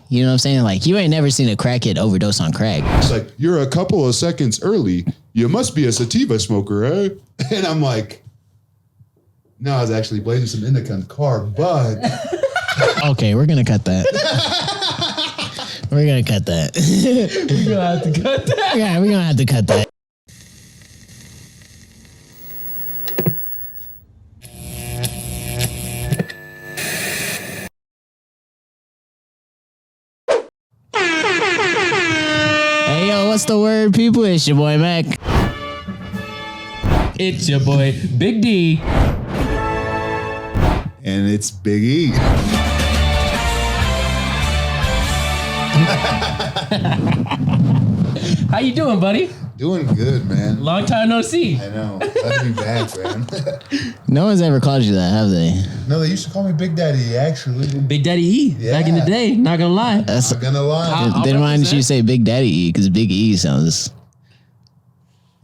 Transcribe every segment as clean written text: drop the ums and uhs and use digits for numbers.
You know what I'm saying? Like, you ain't never seen a crackhead overdose on crack. It's like, you're a couple of seconds early. You must be a sativa smoker, eh? And I'm like, no, I was actually blazing some indica in the car, but... Okay, we're going to cut that. We're going to cut that. We're going to have to cut that. Yeah, we're going to have to cut that. Hey, yo, what's the word, people? It's your boy, Mac. It's your boy, Big D. And it's Big E. How you doing, buddy? Doing good, man. Long time no see. I know. That'd be bad, man. No one's ever called you that, have they? No, they used to call me Big Daddy, actually. Big Daddy E. Yeah. Back in the day, not gonna lie. That's, Not gonna lie. didn't mind if you say Big Daddy E, because Big E sounds...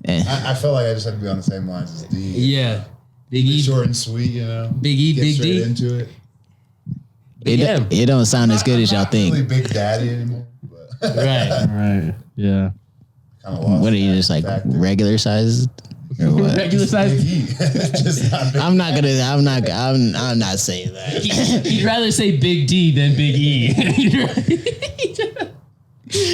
I felt like I just had to be on the same lines as D. Yeah. Big E. Short and sweet, you know. Big E, Get Big straight D. into it. It don't sound as good as y'all Not think. really Big Daddy anymore. But Right. Yeah. kind of lost. What are you, just like regular sized? Or what? Regular size. Big E. Just not Big I'm not saying that. He'd rather say Big D than Big E.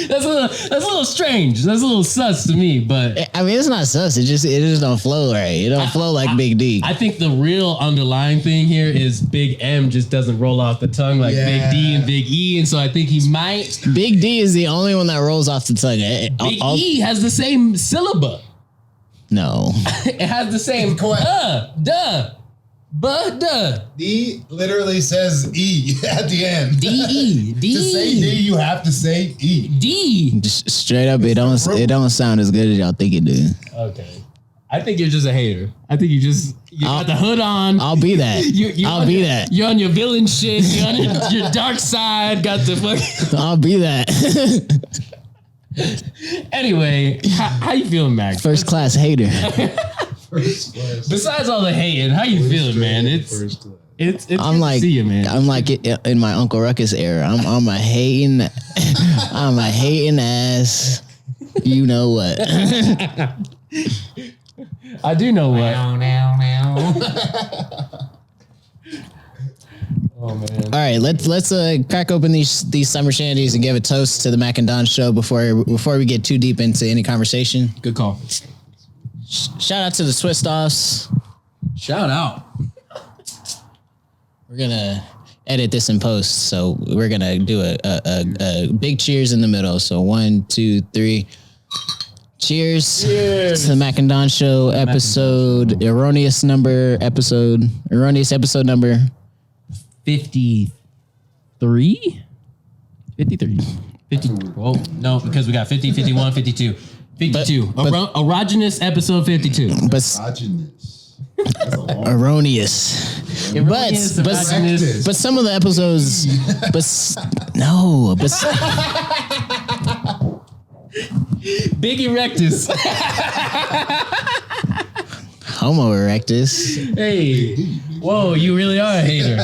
That's a little strange. That's a little sus to me, but I mean, it's not sus. It just don't flow right. It don't flow like Big D. I think the real underlying thing here is Big M just doesn't roll off the tongue like Big D and Big E, and so I think he might. Big D is the only one that rolls off the tongue. Big E has the same syllable. No. It has the same duh. D literally says E at the end. D. To say D, you have to say E. D. Just straight up, it don't sound as good as y'all think it do. Okay. I think you're just a hater. I think you got the hood on. I'll be that. I'll be that. You're on your villain shit. You're on your dark side. Got the fucking. I'll be that. Anyway, how you feeling, Max? First class hater. Besides all the hating, how you feeling, man? It's I'm good like, to see you, man. I'm like in my Uncle Ruckus era. I'm a hating, I'm a hating ass. You know what? I do know what. Oh man! All right, let's crack open these summer shandies and give a toast to the Mack and Don show before we get too deep into any conversation. Good call. Shout out to the Swiss Offs. Shout out. We're gonna edit this in post, so we're gonna do a big cheers in the middle. So 1, 2, 3. Cheers to the Mack and Don show episode, erroneous episode number 53? 53. 50. Whoa, no, because we got 50, 51, 52. 52. Erogenous episode 52. But erroneous. Erogenous. But some of the episodes, Big Erectus. Homo erectus. Hey, whoa, you really are a hater.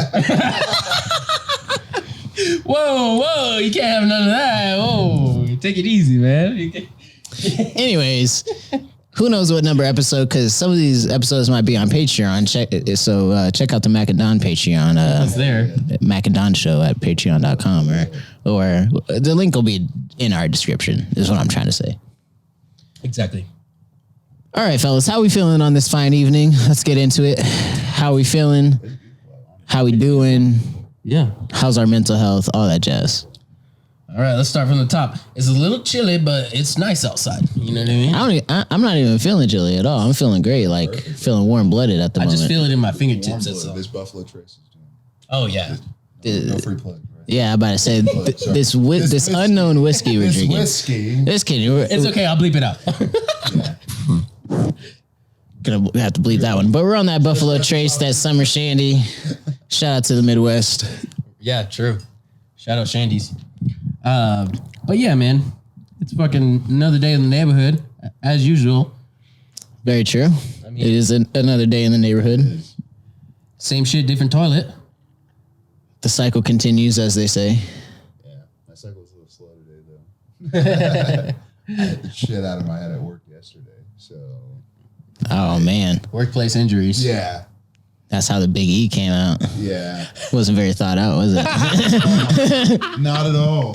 Whoa, you can't have none of that. Whoa, take it easy, man. Anyways, who knows what number episode? Because some of these episodes might be on Patreon. Check out the Mack and Don Patreon. It's there. Mack and Don show at patreon.com or the link will be in our description. Is what I'm trying to say. Exactly. All right, fellas, how we feeling on this fine evening? Let's get into it. How we feeling? How we doing? Yeah. How's our mental health? All that jazz. All right, let's start from the top. It's a little chilly, but it's nice outside. You know what I mean? I'm not even feeling chilly at all. I'm feeling great, like feeling warm-blooded at the moment. I just feel it in my fingertips. This Buffalo Trace is doing. Oh, yeah. No free plug, right? Yeah, I'm about to say this unknown whiskey we're drinking. This kid, it's okay. I'll bleep it out. Gonna have to bleep that one. But we're on that Buffalo Trace, that summer shandy. Shout out to the Midwest. Yeah, true. Shout out Shandy's. But yeah, man, it's fucking another day in the neighborhood as usual. Very true. I mean, it is another day in the neighborhood. Same shit, different toilet. The cycle continues, as they say. cycle's a little slow today, though. I hit the shit out of my head at work yesterday, so. Oh man, Workplace injuries. Yeah. that's how the Big E came out. Yeah. Wasn't very thought out, was it? Not at all.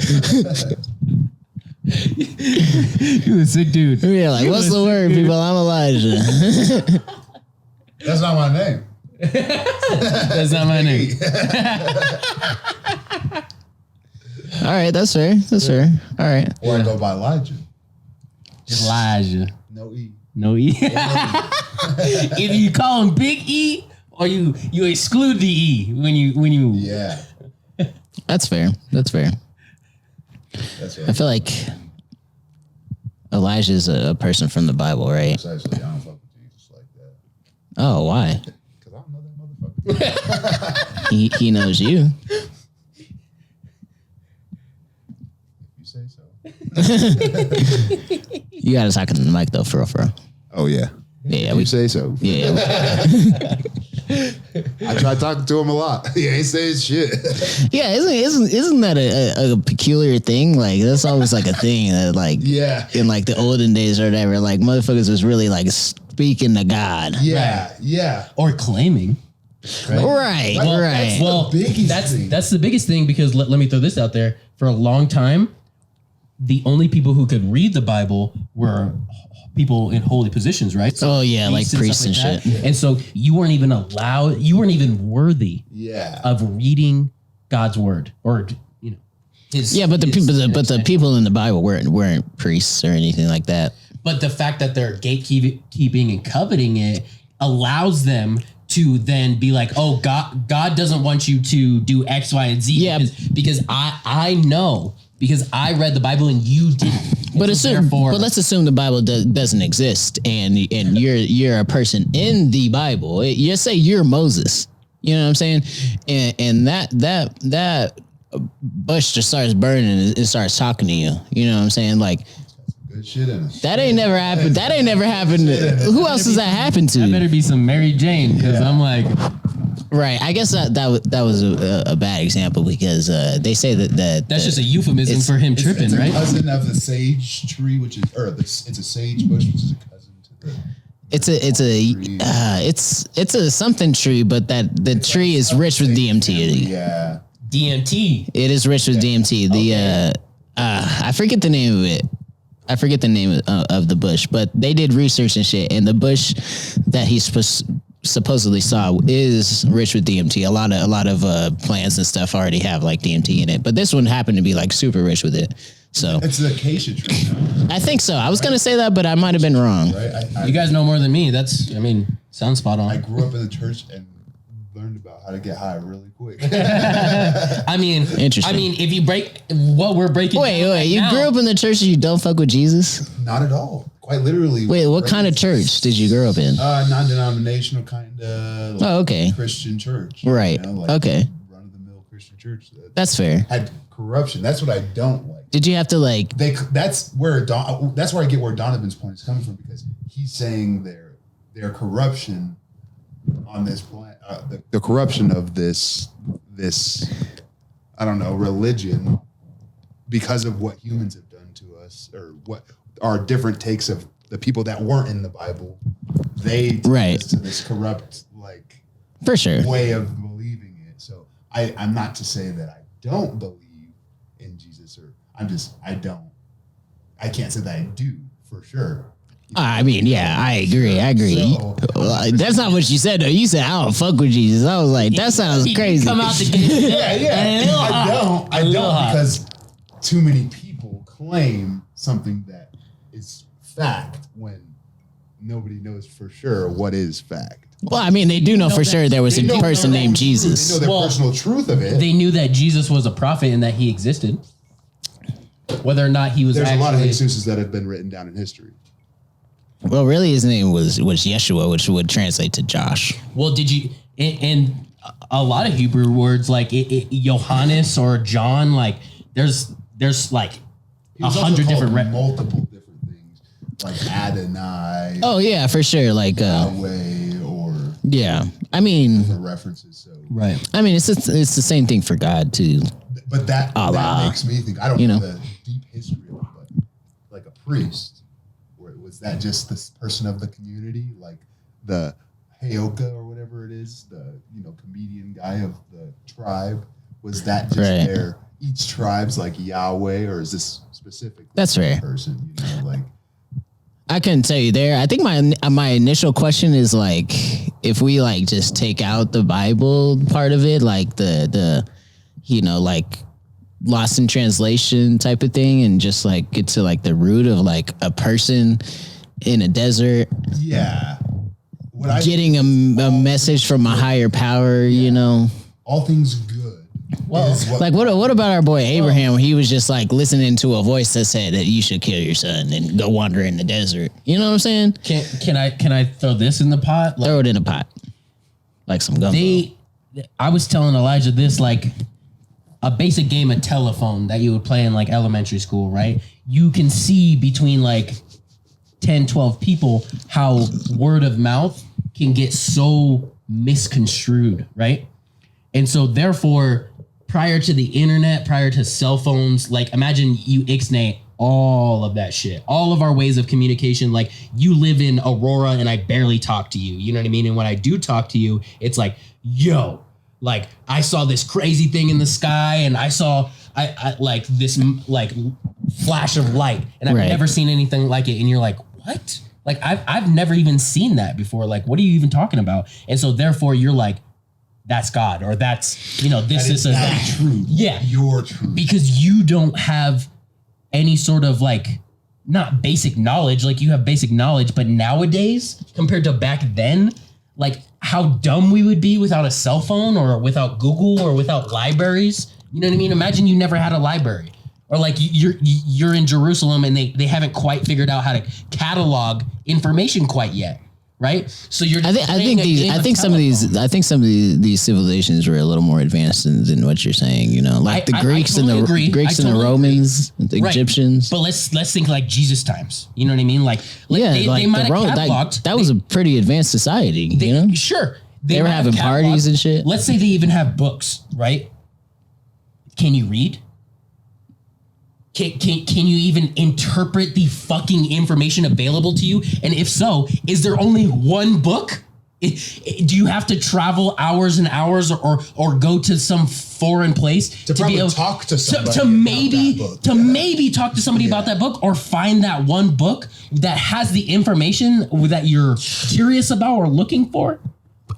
You a sick dude. Yeah, like what's the word, people? I'm Elijah. That's not my name. That's not my name. All right, that's fair. That's fair. All right. Or I go by Elijah. Elijah. No E. No E. Either you call him Big E or you exclude the E when you. Yeah. That's fair. That's fair. That's right. I feel like Elijah's a person from the Bible, right? Precisely. I don't fuck with Jesus like that. Oh, why? Because I don't know that motherfucker. He knows you. If you say so. You gotta talk into the mic though, for real. Oh, yeah. Yeah, If we you say so. yeah. I try talking to him a lot. He ain't saying shit. Yeah, isn't that a peculiar thing? Like that's always like a thing that like Yeah. in like the olden days or whatever, like motherfuckers was really like speaking to God. Yeah. Yeah. Or claiming. Right. Well, right. Well, biggest thing. that's the biggest thing because let me throw this out there. For a long time, the only people who could read the Bible were people in holy positions, right? So Oh, yeah, like priests and stuff shit. that. And so you weren't even worthy Yeah. of reading God's word or his. Yeah, but the his people, but the extent. people in the Bible weren't priests or anything like that. But the fact that they're gatekeeping and coveting it allows them to then be like, oh, God doesn't want you to do X, Y, and Z. Yeah. Because I know because I read the Bible and you didn't. But And so therefore, let's assume the Bible doesn't exist, and you're a person in the Bible. You say you're Moses. You know what I'm saying? And that bush just starts burning and it starts talking to you. You know what I'm saying? Like Good shit in it. that ain't never happened. That ain't never happened. Who else does that happen that to? better be some Mary Jane because I'm like, Right. I guess that was a bad example because they say that that's just a euphemism for him tripping, It's a right? cousin of the sage tree, which is, it's a sage bush, which is a cousin to the. it's a something tree, but that the tree is rich with DMT. Yeah. DMT. It is rich with DMT. The I forget the name of it. I forget the name of the bush, but they did research and shit, and the bush that he supposedly saw is rich with DMT. A lot of plants and stuff already have like DMT in it, but this one happened to be like super rich with it. So It's the acacia tree. I think so. I was gonna say that, but I might have been wrong. Right? You guys know more than me. Sounds spot I on. grew up in the church and learned about how to get high really quick. Interesting. I mean, if you break what we're breaking. Wait. You grew up in the church and you don't fuck with Jesus? Not at all. Quite literally. Wait, what kind of church did you grow up in? Non-denominational kind of. Oh, okay. Christian church. Right. Okay. Run-of-the-mill Christian church that That's fair. had corruption. That's what I don't like. Did you have to like? That's where I get where Donovan's point is coming from, because he's saying their corruption on this planet, the corruption of this I don't know, religion, because of what humans have done to us, or what our different takes of the people that weren't in the Bible, they Right. to this corrupt For sure. way of believing it. So I'm not to say that I don't believe in Jesus, or I can't say that I do for sure. I mean, yeah, I agree. So- That's not what you said though. You said I don't fuck with Jesus. I was like, that sounds crazy. Come out the gate. Yeah. I don't because too many people claim something that is fact when nobody knows for sure what is fact. Well, I mean, they do know for sure there was a person named Jesus. They know the personal truth of it. They knew that Jesus was a prophet and that he existed. Whether or not he was There's a lot of actually- Jesuses that have been written down in history. Well, really, his name was Yeshua, which would translate to Josh. Well, did you? And a lot of Hebrew words like Johannes or John, like there's like He was 100 also different. called multiple different things, like Adonai, Oh yeah, for sure. Like, Yahweh, or yeah. I mean, the references. So Right. it's the same thing for God too. But that makes me think. I don't know the deep history of it, but like a priest, or was that just this person of the community, like the Heyoka or whatever it is, the comedian guy of the tribe? Was that just their each tribe's like Yahweh, or is this specific? That's fair. Person, like. I couldn't tell you there. I think my initial question is like, if we like just take out the Bible part of it, like the like lost in translation type of thing, and just like get to like the root of like a person in a desert. Yeah. Getting a message from a higher power, All things good. Well, like what about our boy Abraham, when he was just like listening to a voice that said that you should kill your son and go wander in the desert? You know what I'm saying? Can I throw this in the pot? Throw it in a pot. Like some gumbo. I was telling Elijah this, like a basic game of telephone that you would play in like elementary school, right? You can see between like 10, 12 people how word of mouth can get so misconstrued, right? And so therefore, prior to the internet, prior to cell phones, like imagine you ixnay all of that shit, all of our ways of communication. Like you live in Aurora and I barely talk to you. You know what I mean? And when I do talk to you, it's like, yo, like I saw this crazy thing in the sky and I saw I like this like flash of light and I've never seen anything like it. And you're like, what? Like I've never even seen that before. Like, what are you even talking about? And so therefore you're like, that's God, or that's, this is a truth. Yeah. Your truth. Because you don't have any sort of like, not basic knowledge, like you have basic knowledge, but nowadays compared to back then, like how dumb we would be without a cell phone or without Google or without libraries. You know what I mean? Imagine you never had a library, or like you're in Jerusalem and they haven't quite figured out how to catalog information quite yet. Right, so you're. I think some of these civilizations were a little more advanced than what you're saying. Like the Greeks and the Romans, the Egyptians. But let's think like Jesus times. You know what I mean? Like they might have cataloged. That was a pretty advanced society. Sure, they were having parties and shit. Let's say they even have books, right? Can you read? Can you even interpret the fucking information available to you? And if so, is there only one book? Do you have to travel hours and hours or go to some foreign place to be able to talk to somebody maybe talk to somebody about that book, or find that one book that has the information that you're curious about or looking for?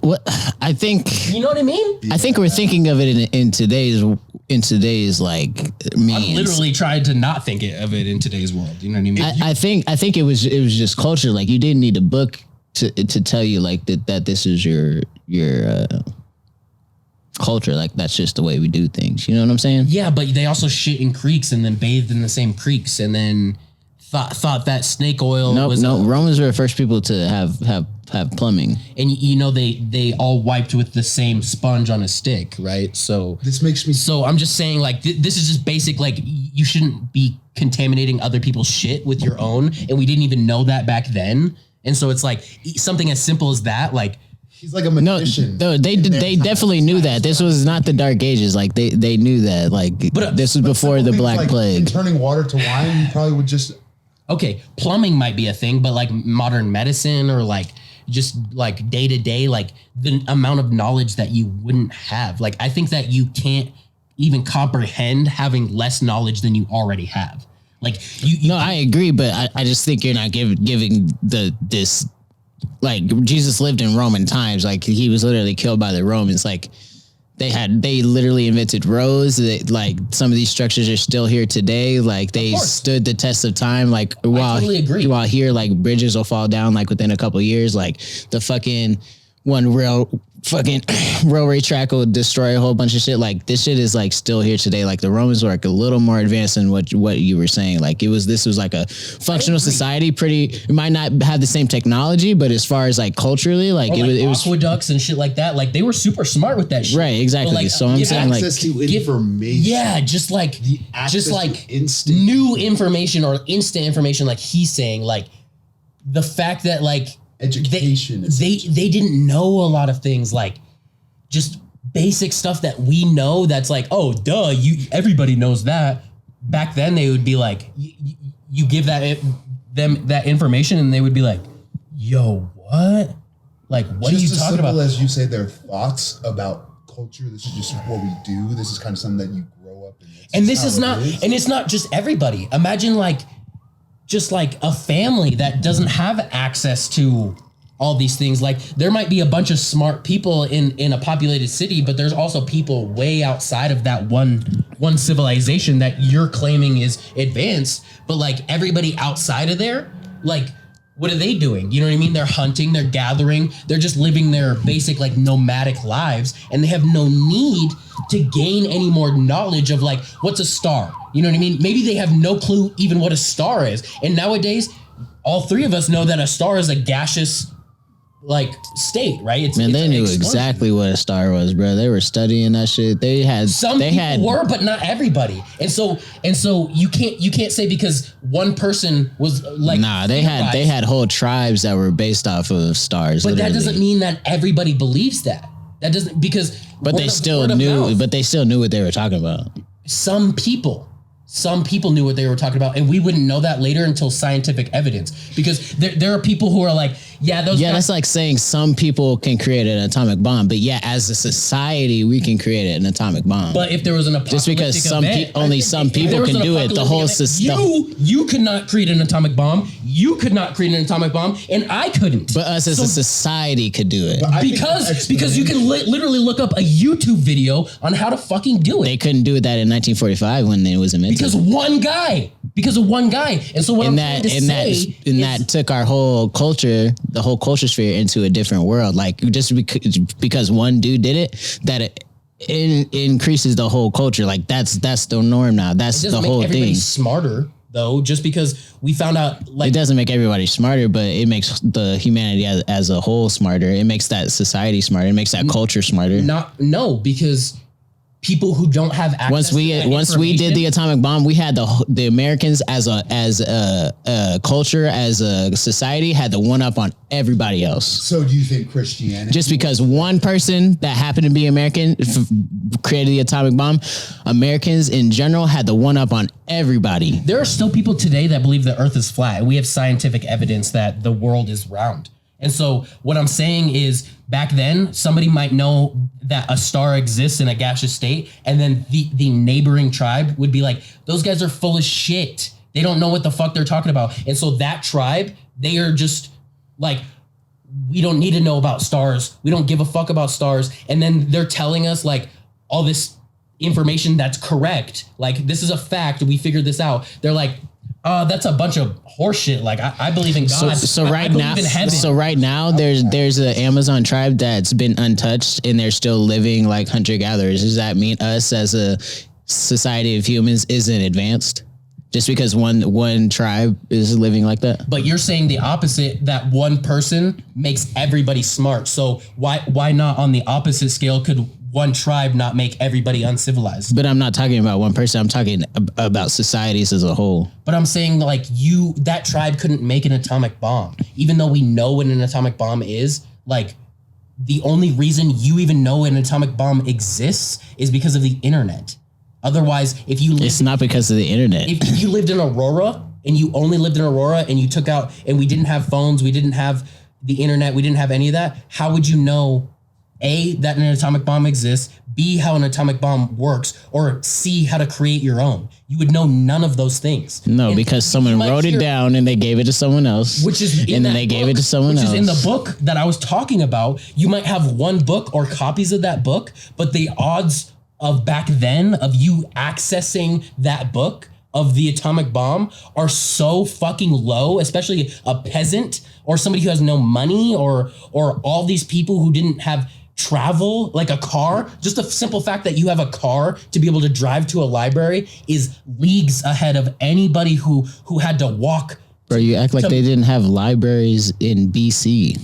What I think, you know what I mean? I think we're thinking of it in today's like means. I'm literally trying to not think of it in today's world. You know what I mean? I think it was just culture. Like you didn't need a book to tell you like that this is your culture. Like that's just the way we do things. You know what I'm saying? Yeah, but they also shit in creeks and then bathed in the same creeks and then thought that snake oil was. No, Romans were the first people to have plumbing. And they all wiped with the same sponge on a stick, right? So this makes me. So I'm just saying, like, this is just basic. Like, you shouldn't be contaminating other people's shit with your own, and we didn't even know that back then. And so it's like something as simple as that, like. He's like a magician. No, they definitely knew that. This was not the Dark Ages. Like they knew that. Like this was before the Black Plague. Turning water to wine, you probably would just. Okay, plumbing might be a thing, but like modern medicine or like just like day to day, like the amount of knowledge that you wouldn't have. Like I think that you can't even comprehend having less knowledge than you already have. Like you No, I agree, but I just think you're not giving this. Like Jesus lived in Roman times. Like he was literally killed by the Romans. Like they literally invented roads. Like some of these structures are still here today. Like they stood the test of time. Like while here, like bridges will fall down like within a couple of years. Like the fucking railway track will destroy a whole bunch of shit. Like this shit is like still here today. Like the Romans were like a little more advanced than what you were saying. Like this was like a functional society. It might not have the same technology, but as far as like culturally, like it was aqueducts and shit like that. Like they were super smart with that shit. Right, exactly. Like, so I'm saying like to information. Yeah, just like instant new information or instant information. Like he's saying, like the fact that like education. They didn't know a lot of things, like just basic stuff that we know that's like, oh, duh, everybody knows that. Back then, they would be like, you give them that information, and they would be like, yo, what? Like, what are you talking about? Just as you say, their thoughts about culture. This is just what we do. This is kind of something that you grow up in. And this is not, and it's not just everybody. Imagine just like a family that doesn't have access to all these things. Like, there might be a bunch of smart people in a populated city, but there's also people way outside of that one civilization that you're claiming is advanced. But like everybody outside of there, like, what are they doing? You know what I mean? They're hunting, they're gathering, they're just living their basic like nomadic lives, and they have no need to gain any more knowledge of like, what's a star? You know what I mean? Maybe they have no clue even what a star is. And nowadays, all three of us know that a star is a gaseous like state, right? They knew exactly what a star was, bro. They were studying that shit. Some people were, but not everybody. And so you can't say because one person was like, they had whole tribes that were based off of stars. But literally. that doesn't mean that everybody believes that. That doesn't, because but they still knew what they were talking about. Some people knew what they were talking about, and we wouldn't know that later until scientific evidence. Because there are people who are like, that's like saying some people can create an atomic bomb, but as a society, we can create an atomic bomb. But if there was an apocalyptic just because only some people can do it, the whole system. You could not create an atomic bomb. You could not create an atomic bomb, and I couldn't. But us as a society could do it. Because you can literally look up a YouTube video on how to fucking do it. They couldn't do that in 1945 when it was invented. Because of one guy. And so what I'm trying to say is that took our whole culture, the whole culture sphere, into a different world. Like, just because one dude did it, that it increases the whole culture. Like, that's the norm now. That's the whole thing. Everybody smarter though, just because we found out. Like, it doesn't make everybody smarter, but it makes the humanity as a whole smarter. It makes that society smarter. It makes that culture smarter. Because people who don't have access once we did the atomic bomb, we had the Americans as a culture, as a society, had the one up on everybody else. So do you think Christianity, just because one person that happened to be American created the atomic bomb, Americans in general had the one up on everybody? There are still people today that believe the earth is flat, and we have scientific evidence that the world is round. And so what I'm saying is, back then, somebody might know that a star exists in a gaseous state, and then the neighboring tribe would be like, those guys are full of shit. They don't know what the fuck they're talking about. And so that tribe, they are just like, we don't need to know about stars. We don't give a fuck about stars. And then they're telling us like all this information that's correct. Like, this is a fact. We figured this out. They're like, that's a bunch of horseshit. Like, I believe in God. So right now, there's an Amazon tribe that's been untouched, and they're still living like hunter gatherers. Does that mean us as a society of humans isn't advanced just because one tribe is living like that? But you're saying the opposite, that one person makes everybody smart. So why not on the opposite scale could one tribe not make everybody uncivilized? But I'm not talking about one person. I'm talking about societies as a whole. But I'm saying like that tribe couldn't make an atomic bomb, even though we know what an atomic bomb is. Like, the only reason you even know an atomic bomb exists is because of the internet. Otherwise, it's not because of the internet. If you lived in Aurora and you only lived in Aurora and you took out, and we didn't have phones, we didn't have the internet, we didn't have any of that, how would you know A, that an atomic bomb exists, B, how an atomic bomb works, or C, how to create your own? You would know none of those things. No, because someone wrote it down and they gave it to someone else. Which is in the book that I was talking about. You might have one book or copies of that book, but the odds of back then of you accessing that book of the atomic bomb are so fucking low, especially a peasant or somebody who has no money, or all these people who didn't have travel, like a car. Just the simple fact that you have a car to be able to drive to a library is leagues ahead of anybody who had to walk. Bro, you act like they didn't have libraries in BC.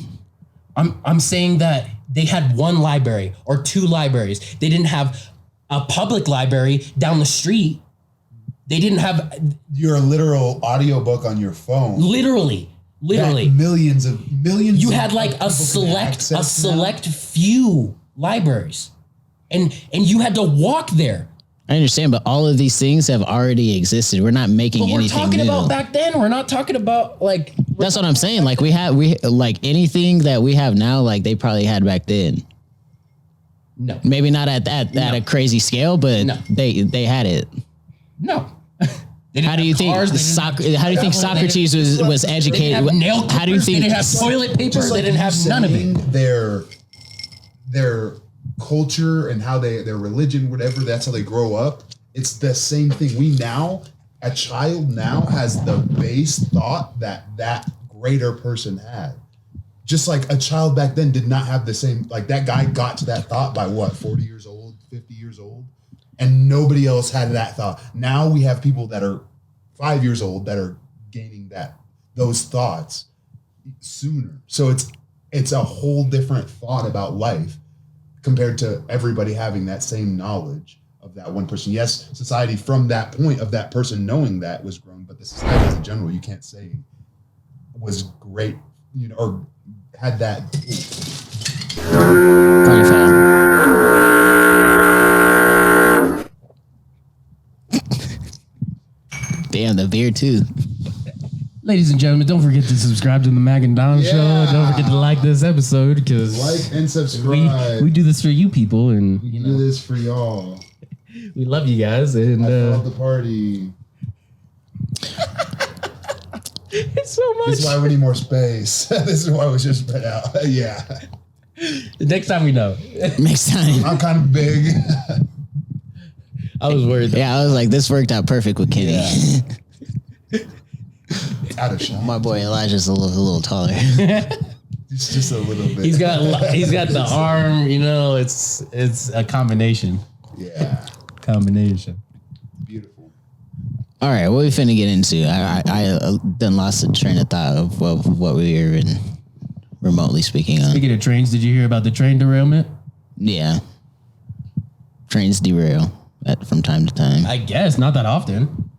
I'm saying that they had one library or two libraries. They didn't have a public library down the street. They didn't have your literal audiobook on your phone. Literally. Millions. You had like a select few libraries. and you had to walk there. I understand, but all of these things have already existed. We're not making But we're anything talking new. about back then. We're not talking about like. That's what I'm saying. Like we like anything that we have now, like they probably had back then. No, Maybe not at a crazy scale, but No. they had it. no. How do you think Socrates was educated? How do you think they didn't have toilet paper? They didn't have none of it. Their culture and how their religion, whatever, that's how they grow up. It's the same thing. A child now has the base thought that greater person had. Just like a child back then did not have the same, like that guy got to that thought by what, 40 years old, 50 years old? And nobody else had that thought. Now we have people that are 5 years old that are gaining those thoughts sooner. So it's a whole different thought about life compared to everybody having that same knowledge of that one person. Yes, society from that point of that person knowing that was grown, but the society as a general, you can't say was great, or had that. Damn, the beer too. Ladies and gentlemen, don't forget to subscribe to the Mack and Don Show. Don't forget to like this episode because Like and subscribe. we do this for you people, and We do this for y'all. we love you guys. And I love the party. it's so much. This is why we need more space. This is why we should spread out. Yeah. The next time we know. Next time. I'm kind of big. I was worried. Yeah, I was like, this worked out perfect with Kenny. Out of shot. My boy Elijah's a little taller. It's just a little bit. He's got the arm. It's a combination. Yeah. Beautiful. All right, what we finna get into? I done lost the train of thought of what we were even remotely speaking on. Speaking of trains, did you hear about the train derailment? Yeah, trains derail from time to time. I guess not that often.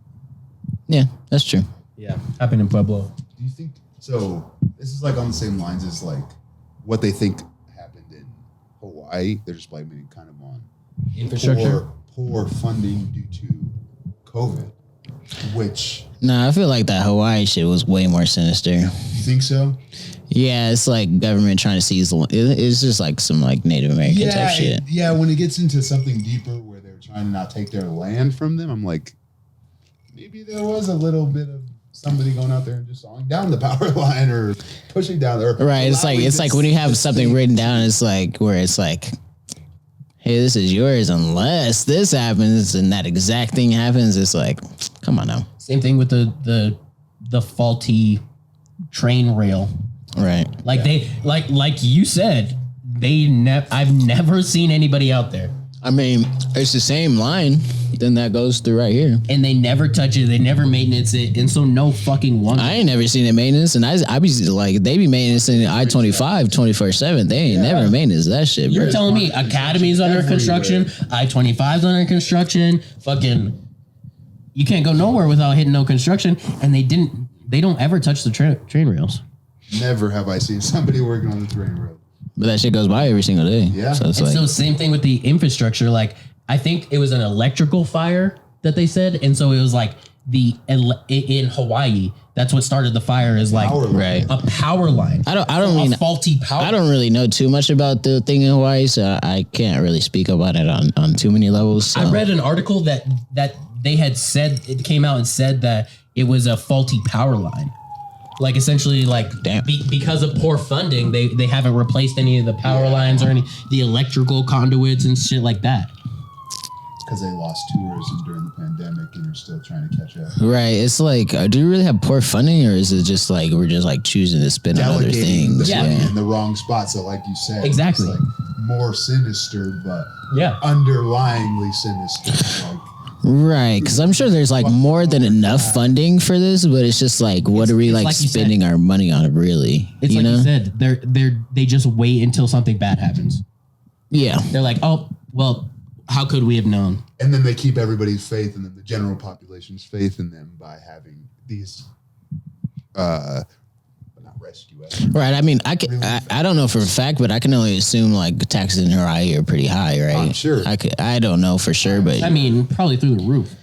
Yeah, that's true. Yeah, happened in Pueblo. Do you think so? This is like on the same lines as like what they think happened in Hawaii. They're just blaming it kind of on Infrastructure. poor funding due to COVID. Which No, I feel like that Hawaii shit was way more sinister. you think so? Yeah, it's like government trying to seize. It's just like some like Native American type shit. When it gets into something deeper where they're trying to not take their land from them, I'm like, maybe there was a little bit of somebody going out there and just sawing down the power line or pushing down there. Right. It's like when you have something written down, it's like where it's like, hey, this is yours unless this happens and that exact thing happens. It's like, come on now. Same thing with the faulty train rail. Right. Like like you said, I've never seen anybody out there. I mean, it's the same line. Then that goes through right here. And they never touch it. They never maintenance it. And so no fucking wonder. I ain't never seen it maintenance, and I be like, they be maintaining I-25 24/7. They ain't never maintenance that shit, bro. You're telling me Academy's under construction, I-25's under construction, fucking, you can't go nowhere without hitting no construction. And they don't ever touch the train rails. Never have I seen somebody working on the train road. But that shit goes by every single day. Yeah. So it's And like, so same thing with the infrastructure. Like, I think it was an electrical fire that they said. And so it was like in Hawaii, that's what started the fire is like Power line. right. a power line. I don't mean faulty power. I don't really know too much about the thing in Hawaii, so I can't really speak about it on too many levels. So. I read an article that they had said, it came out and said that it was a faulty power line. Like essentially, like because of poor funding, they haven't replaced any of the power lines or any the electrical conduits and shit like that. Because they lost tourism during the pandemic and are still trying to catch up. Right. It's like, do you really have poor funding, or is it just like we're just like choosing to spend on other Delegating things? the Yeah. money in the wrong spot. So like you said, Exactly. it's like more sinister, but Yeah. underlyingly sinister. Like, Right, because I'm sure there's like more than enough funding for this, but it's just like, what are we it's like like you said. spending our money on? Really, It's like you said, they just wait until something bad happens. Yeah, They're like, oh well, how could we have known? and then they keep everybody's faith and then the general population's faith in them by having these not rescue. Right. I mean, I don't know for a fact, but I can only assume like taxes in Hawaii are pretty high, right? I'm sure. I don't know for sure, but I mean, probably through the roof.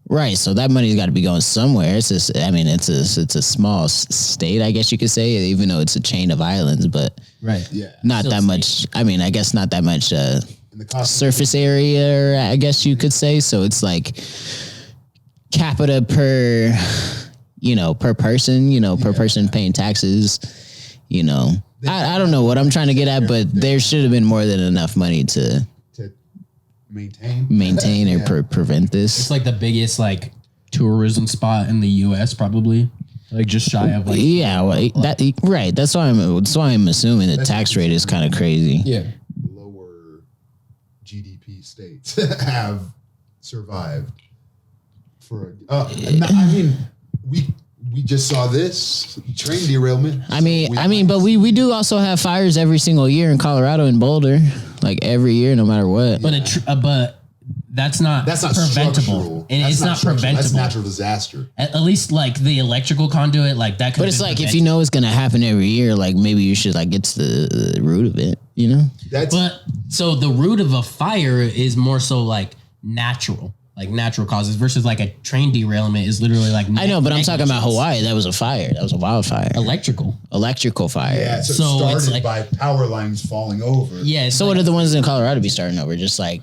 right. So that money's got to be going somewhere. It's just, I mean, it's a small state, I guess you could say, even though it's a chain of islands, but Right. Yeah. not Still that state. much. I mean, I guess not that much And the cost surface area, I guess you could say. So it's like capita per, per person, per person paying taxes, I don't know what I'm trying to get at, but there should have been more than enough money to maintain or prevent this. It's like the biggest like tourism spot in the U.S. probably, like just shy of like Yeah, well, right. That's why I'm assuming the tax rate is kind of crazy. yeah. lower GDP states have survived for. I mean, we just saw this train derailment. I mean, but we do also have fires every single year in Colorado and Boulder, like every year, no matter what. But that's not preventable. Structural. It's not preventable. That's natural disaster. At least like the electrical conduit, like that. But it's like if you know it's gonna happen every year, like maybe you should like get to the root of it, But so the root of a fire is more so like natural causes versus like a train derailment is literally like. I know, but I'm talking about Hawaii. That was a fire. That was a wildfire. Electrical fire. Yeah, so So it it's started like- by power lines falling over. Yeah. So what did the ones in Colorado be starting over? Just like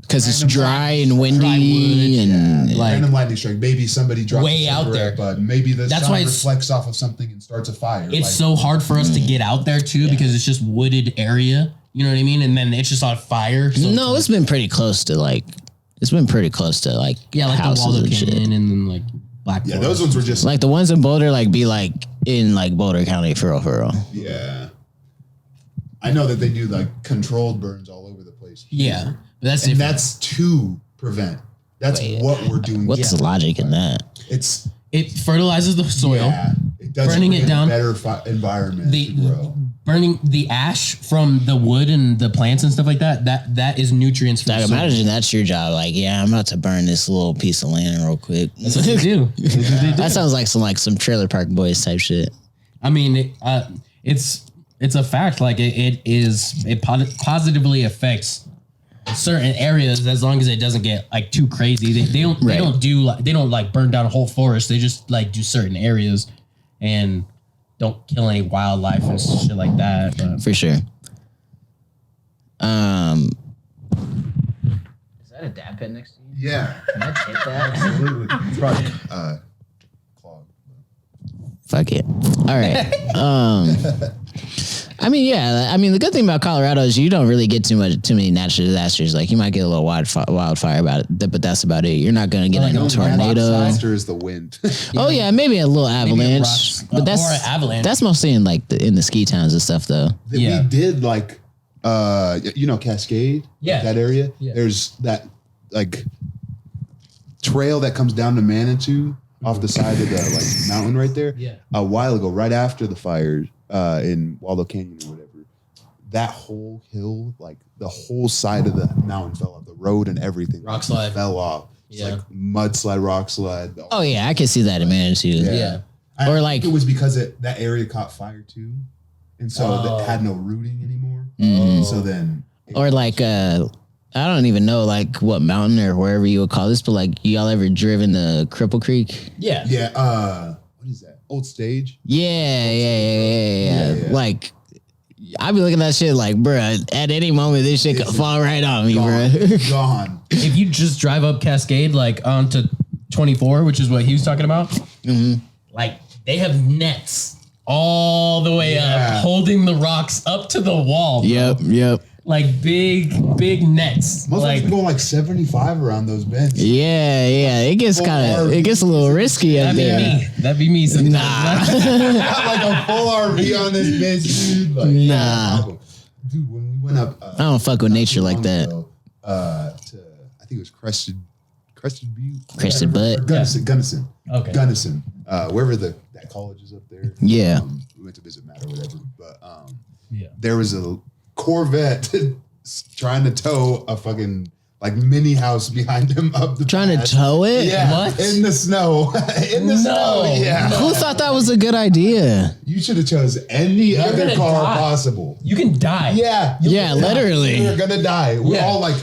because it's Random dry and dry windy wood, and like- Random lightning strike. Maybe somebody drops Way a out cigarette there. butt. Maybe the That's sun why it's- reflects off of something and starts a fire. It's so hard for us to get out there too because it's just wooded area. You know what I mean? And then it's just on fire. So no, it's been pretty close to like. It's been pretty close to like yeah, like the houses Waldo and shit. Canyon and then like Black. Yeah, Forest. those ones were just Like the ones in Boulder, like be like in like Boulder County for real. yeah. I know that they do like controlled burns all over the place. Yeah, but that's And different. that's to prevent. That's what we're doing. What's the logic in that? It's It fertilizes the soil. yeah. It does Burning it create a down. better environment to grow. Burning the ash from the wood and the plants and stuff like that. That is nutrients for the Like soil. imagine that's your job. Like, yeah, I'm about to burn this little piece of land real quick. That's what they do. That's what they do. That sounds like some Trailer Park Boys type shit. I mean, it's a fact. Like it positively affects certain areas as long as it doesn't get like too crazy. They don't like burn down a whole forest. They just like do certain areas and don't kill any wildlife and shit like that. But. For sure. Is that a dab pen next to you? Yeah. Can I take that? Absolutely. It's probably clogged. Fuck it. All right. I mean, yeah. I mean, the good thing about Colorado is you don't really get too many natural disasters. Like you might get a little wildfire about it, but that's about it. You're not gonna get a tornado. Disaster is the wind. Oh yeah, maybe a little avalanche, rocks, but that's or an avalanche. That's mostly in like in the ski towns and stuff, though. Yeah. We did like Cascade. Yeah. That area. Yeah. There's that like trail that comes down to Manitou off the side of the like mountain right there. Yeah. A while ago, right after the fires in Waldo Canyon or whatever, that whole hill, like the whole side of the mountain fell off. The road and everything Rock slide. fell off. It's Yeah. like mudslide, rock slide. Oh yeah, I can see that in Manitou. Yeah. Or I like- think it was because that area caught fire too, and so it had no rooting anymore. So then, Or like I don't even know like what mountain or wherever you would call this, but like y'all ever driven the Cripple Creek? Yeah. yeah, what is that? Old Stage. Yeah. Like I be looking at that shit like, bruh, at any moment this shit could fall right on me, bruh. Gone. If you just drive up Cascade like onto 24, which is what he was talking about, like they have nets all the way up, holding the rocks up to the wall. Bro. Yep. Like big nets. Most like of us go like 75 around those bends. Yeah. It gets a little risky up there. That'd be me sometimes. Got like a full RV on this bench, dude. Like, Nah. Dude, when we went up, I don't fuck with nature like that. to I think it was Crested Butte, Crested Butte. or Gunnison. Okay. Gunnison, wherever that college is up there. Yeah. We went to visit Matt or whatever, but Yeah. there was a Corvette trying to tow a fucking like mini house behind him up the Trying path. to tow it? Yeah, What? in the snow. In the snow. Yeah. Who thought that was a good idea? You should have chose any other gonna car die. possible. You can die. Yeah. Yeah, literally. You're gonna die. We're Yeah. all like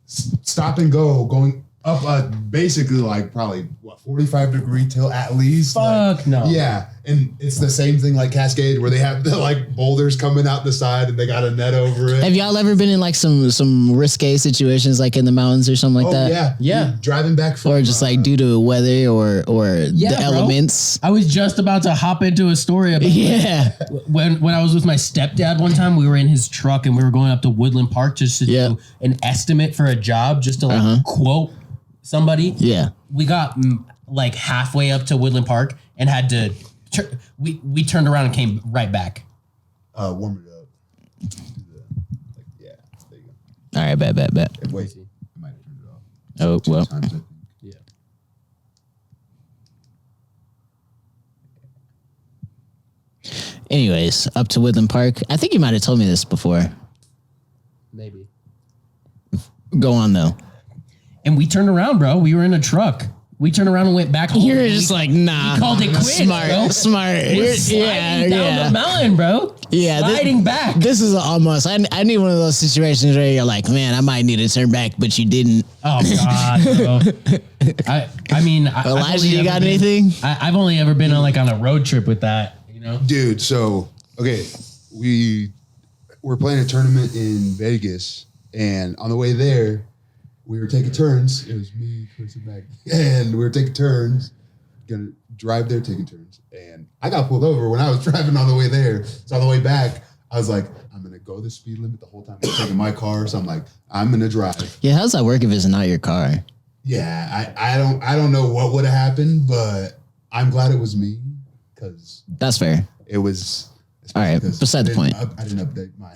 stop and go, going up basically like probably 45-degree tilt at least. Fuck no. Yeah, and it's the same thing like Cascade where they have the like boulders coming out the side and they got a net over it. Have y'all ever been in like some risque situations like in the mountains or something like that? Yeah. Yeah. Driving back from Or just like due to weather or Yeah, the bro. elements. I was just about to hop into a story about Yeah. when I was with my stepdad one time. We were in his truck and we were going up to Woodland Park just to Yeah. do an estimate for a job, just to like quote somebody. Yeah. We got like halfway up to Woodland Park and had to we turned around and came right back. warm it up. Yeah, there you go. All right, bet. Wait, I might have turned it off. Oh, Two well. times, I think. Yeah. Anyways, up to Woodland Park. I think you might have told me this before. Maybe. Go on though. And we turned around, bro. We were in a truck. We turned around and went back home. You're just like, nah. We called it quits, Smart, bro. smart. We're sliding down the mountain, bro. Yeah, Sliding back. This is almost. I need one of those situations where you're like, man, I might need to turn back, but you didn't. Oh God, bro. I mean, Elijah, you got anything? I've only ever been on a road trip with that, you know. Dude, so okay, we were playing a tournament in Vegas, and on the way there, we were taking turns. It was me, Chris, and Mac, and we were taking turns, gonna drive there, taking turns. And I got pulled over when I was driving on the way there. So on the way back, I was like, I'm gonna go the speed limit the whole time I'm taking my car. So I'm like, I'm gonna drive. Yeah, how's that work if it's not your car? Yeah, I don't know what would have happened, but I'm glad it was me because That's fair. it was. All right, because beside the point. I didn't update my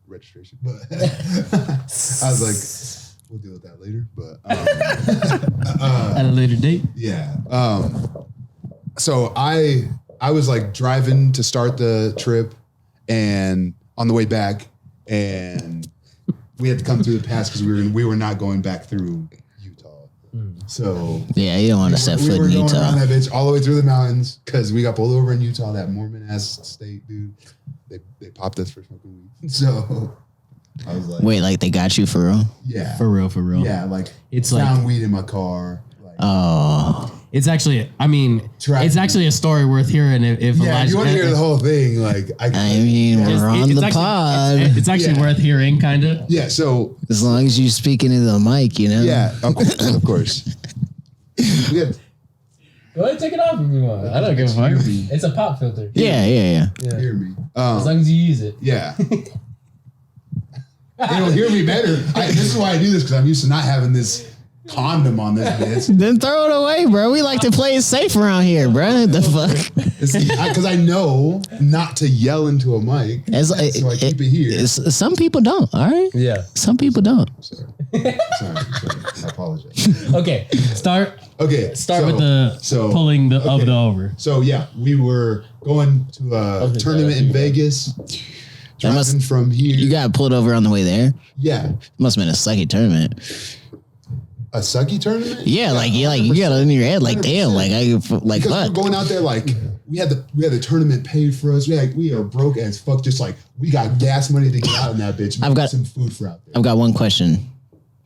registration, but I was like, we'll deal with that later. But At a later date. yeah. So I was like driving to start the trip, and on the way back, and we had to come through the pass because we were not going back through Utah. So Yeah, you don't want to set we foot were in going Utah. around that bitch all the way through the mountains because we got pulled over in Utah, that Mormon ass state, dude. They popped us for smoking weed. So I was like, Wait, like they got you for real? yeah, For real. yeah, like It's found weed in my car. Like, Oh, It's actually, I mean, Track it's actually a story worth hearing if yeah, Elijah. if you want to hear the whole thing, like I mean, we're on the actually, pod. It's actually Yeah. worth hearing, kind of. yeah. So As long as you speaking into the mic, you know? yeah, of course. Yeah, Go ahead, take it off if you want. I don't give a fuck. It's a pop filter. Yeah. hear me. As long as you use it. Yeah. It'll hear me better. This is why I do this because I'm used to not having this condom on this bitch. Then throw it away, bro. We like to play it safe around here, bro. The fuck? Because I know not to yell into a mic, so I keep it here. Some people don't, all right? Yeah. Some people don't. Sorry. I apologize. Okay. Start Okay. with the pulling of the over. So yeah, we were going to a tournament in Vegas. Driving from here. You got pulled over on the way there. Yeah. Must have been a sucky tournament. A sucky tournament? Yeah, like you got it in your head, like damn, like Because fuck. we're going out there like we had the tournament paid for us. We are broke as fuck. Just like we got gas money to get out in that bitch. I've got some food for out there. I've got one question.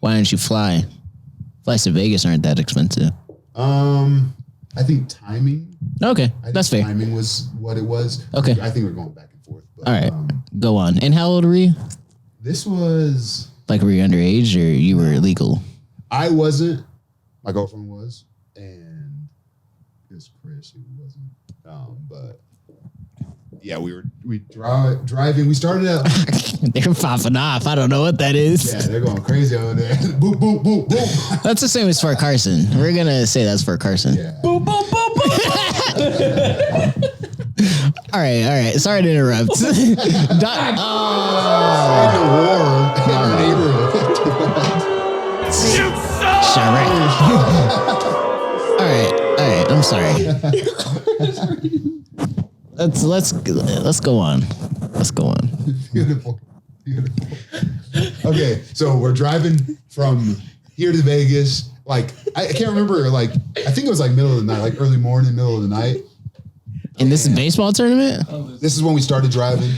Why don't you fly? Flights to Vegas aren't that expensive. I think timing. Okay, I think that's fair. Timing was what it was. Okay. I think we're going back and forth. But, All right, go on. And how old were you? This was. Like, were you underage or you were legal? I wasn't. My girlfriend was, and it was Chris who wasn't. But yeah, we driving. We started at. They're popping off. I don't know what that is. Yeah, they're going crazy over there. Boop boop boop boop. That's the same as Fort Carson. We're gonna say that's Fort Carson. Yeah. Boom, boom, boom, boom. All right. Sorry to interrupt. The war in our neighborhood. All right. I'm sorry. Let's go on. Beautiful. Okay, so we're driving from here to Vegas. Like, I can't remember. Like, I think it was like middle of the night, like early morning, middle of the night. And this is baseball tournament? This is when we started driving.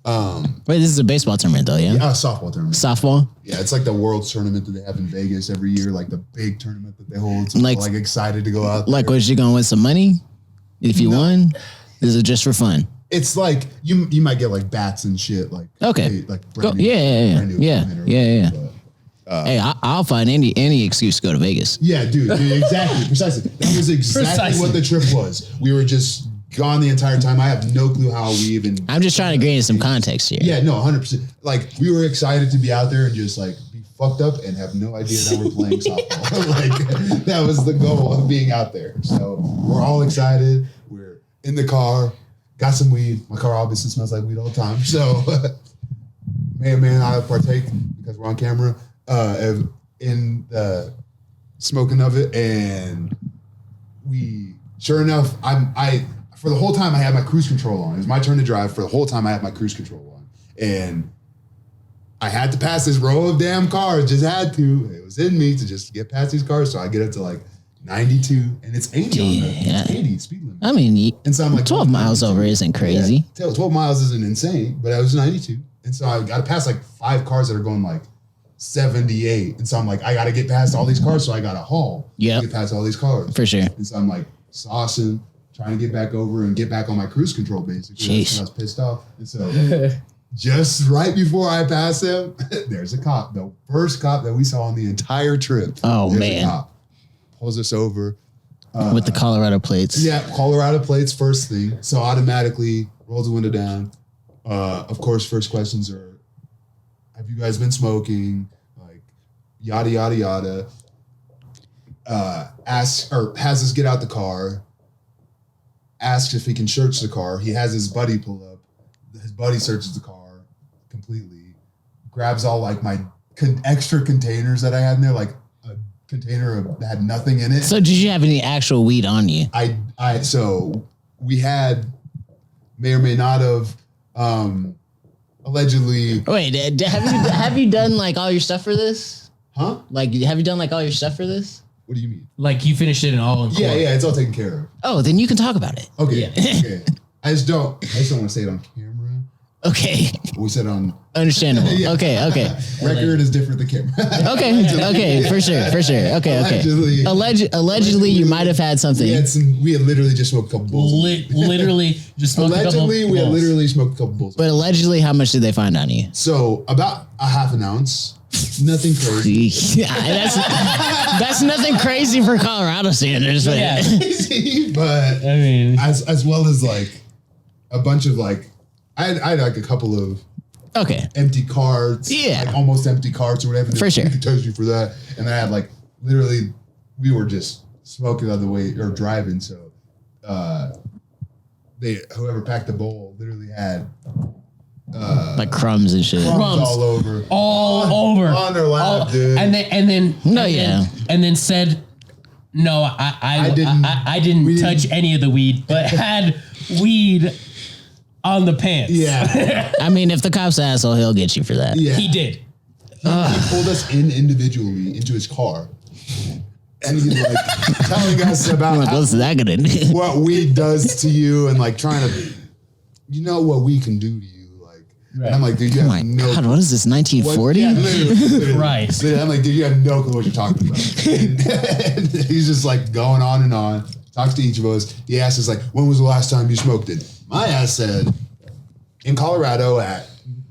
Wait, this is a baseball tournament though, yeah? Softball tournament. Softball? Yeah, it's like the world tournament that they have in Vegas every year, like the big tournament that they hold. So like excited to go out there. Like, was you gonna win some money if you won? Is it just for fun? It's like you might get like bats and shit. Like like yeah. Hey, I'll find any excuse to go to Vegas. Yeah, dude, exactly, precisely. That was exactly what the trip was. We were just gone the entire time. I have no clue how we even. I'm just trying to gain some context here. Yeah, no, 100%. Like, we were excited to be out there and just like be fucked up and have no idea that we're playing softball. Like, that was the goal of being out there. So we're all excited. We're in the car, got some weed. My car obviously smells like weed all the time. So man, I partake because we're on camera in the smoking of it, and we, sure enough, for the whole time I had my cruise control on. It was my turn to drive. For the whole time I had my cruise control on. And I had to pass this row of damn cars. Just had to. It was in me to just get past these cars. So I get up to like 92 and it's 80 it's 80 speed limit. I mean, and so I'm like 12 miles over isn't crazy. Yeah, 12 miles isn't insane, but I was 92. And so I got to pass like 5 cars that are going like 78. And so I'm like, I got to get past all these cars. So I got to haul. Yeah. Get past all these cars. For sure. And so I'm like saucing, trying to get back over and get back on my cruise control, basically. I was pissed off. And so just right before I pass him, there's a cop. The first cop that we saw on the entire trip. Oh, there's man. A cop. Pulls us over. With the Colorado plates. Yeah, Colorado plates first thing. So automatically rolls the window down. Of course, first questions are, have you guys been smoking? Like, yada, yada, yada. Has us get out the car. Asks if he can search the car. He has his buddy pull up. His buddy searches the car completely. Grabs all like my extra containers that I had in there, like a container that had nothing in it. So did you have any actual weed on you? So we had, may or may not have, allegedly. Wait, have you done like all your stuff for this? Huh? Like, have you done like all your stuff for this? What do you mean? Like you finished it in all in court. Yeah, it's all taken care of. Oh, then you can talk about it. Okay. Yeah. Okay. I just don't want to say it on camera. Okay. We said on understandable. Yeah. Okay. Record is different than camera. Okay, for sure. Okay. Allegedly, you might have had something. We had literally just smoked a couple bowls. Literally just smoked Allegedly, we had literally smoked a couple bowls. But allegedly, how much did they find on you? So about a half an ounce. Nothing crazy. that's nothing crazy for Colorado standards. But yeah. But I mean, as well as like a bunch of like, I had like a couple of empty carts, like almost empty carts or whatever. For sure, you could toast you for that. And I had like literally, we were just smoking on the way or driving. So whoever packed the bowl literally had like crumbs and shit, crumbs all over on their lap, dude. And then said, no, I didn't touch any of the weed, but had weed on the pants. Yeah. I mean, if the cop's an asshole, he'll get you for that. Yeah. He did. He pulled us in individually into his car. And he's like telling us about what's that gonna do? What weed does to you and like trying to, what we can do to you. Right. And I'm like, dude, you have no God, what is this, 1940? Literally. Christ. I'm like, dude, you have no clue what you're talking about. And he's just like going on and on, talks to each of us. He asks us like, when was the last time you smoked it? My ass said, in Colorado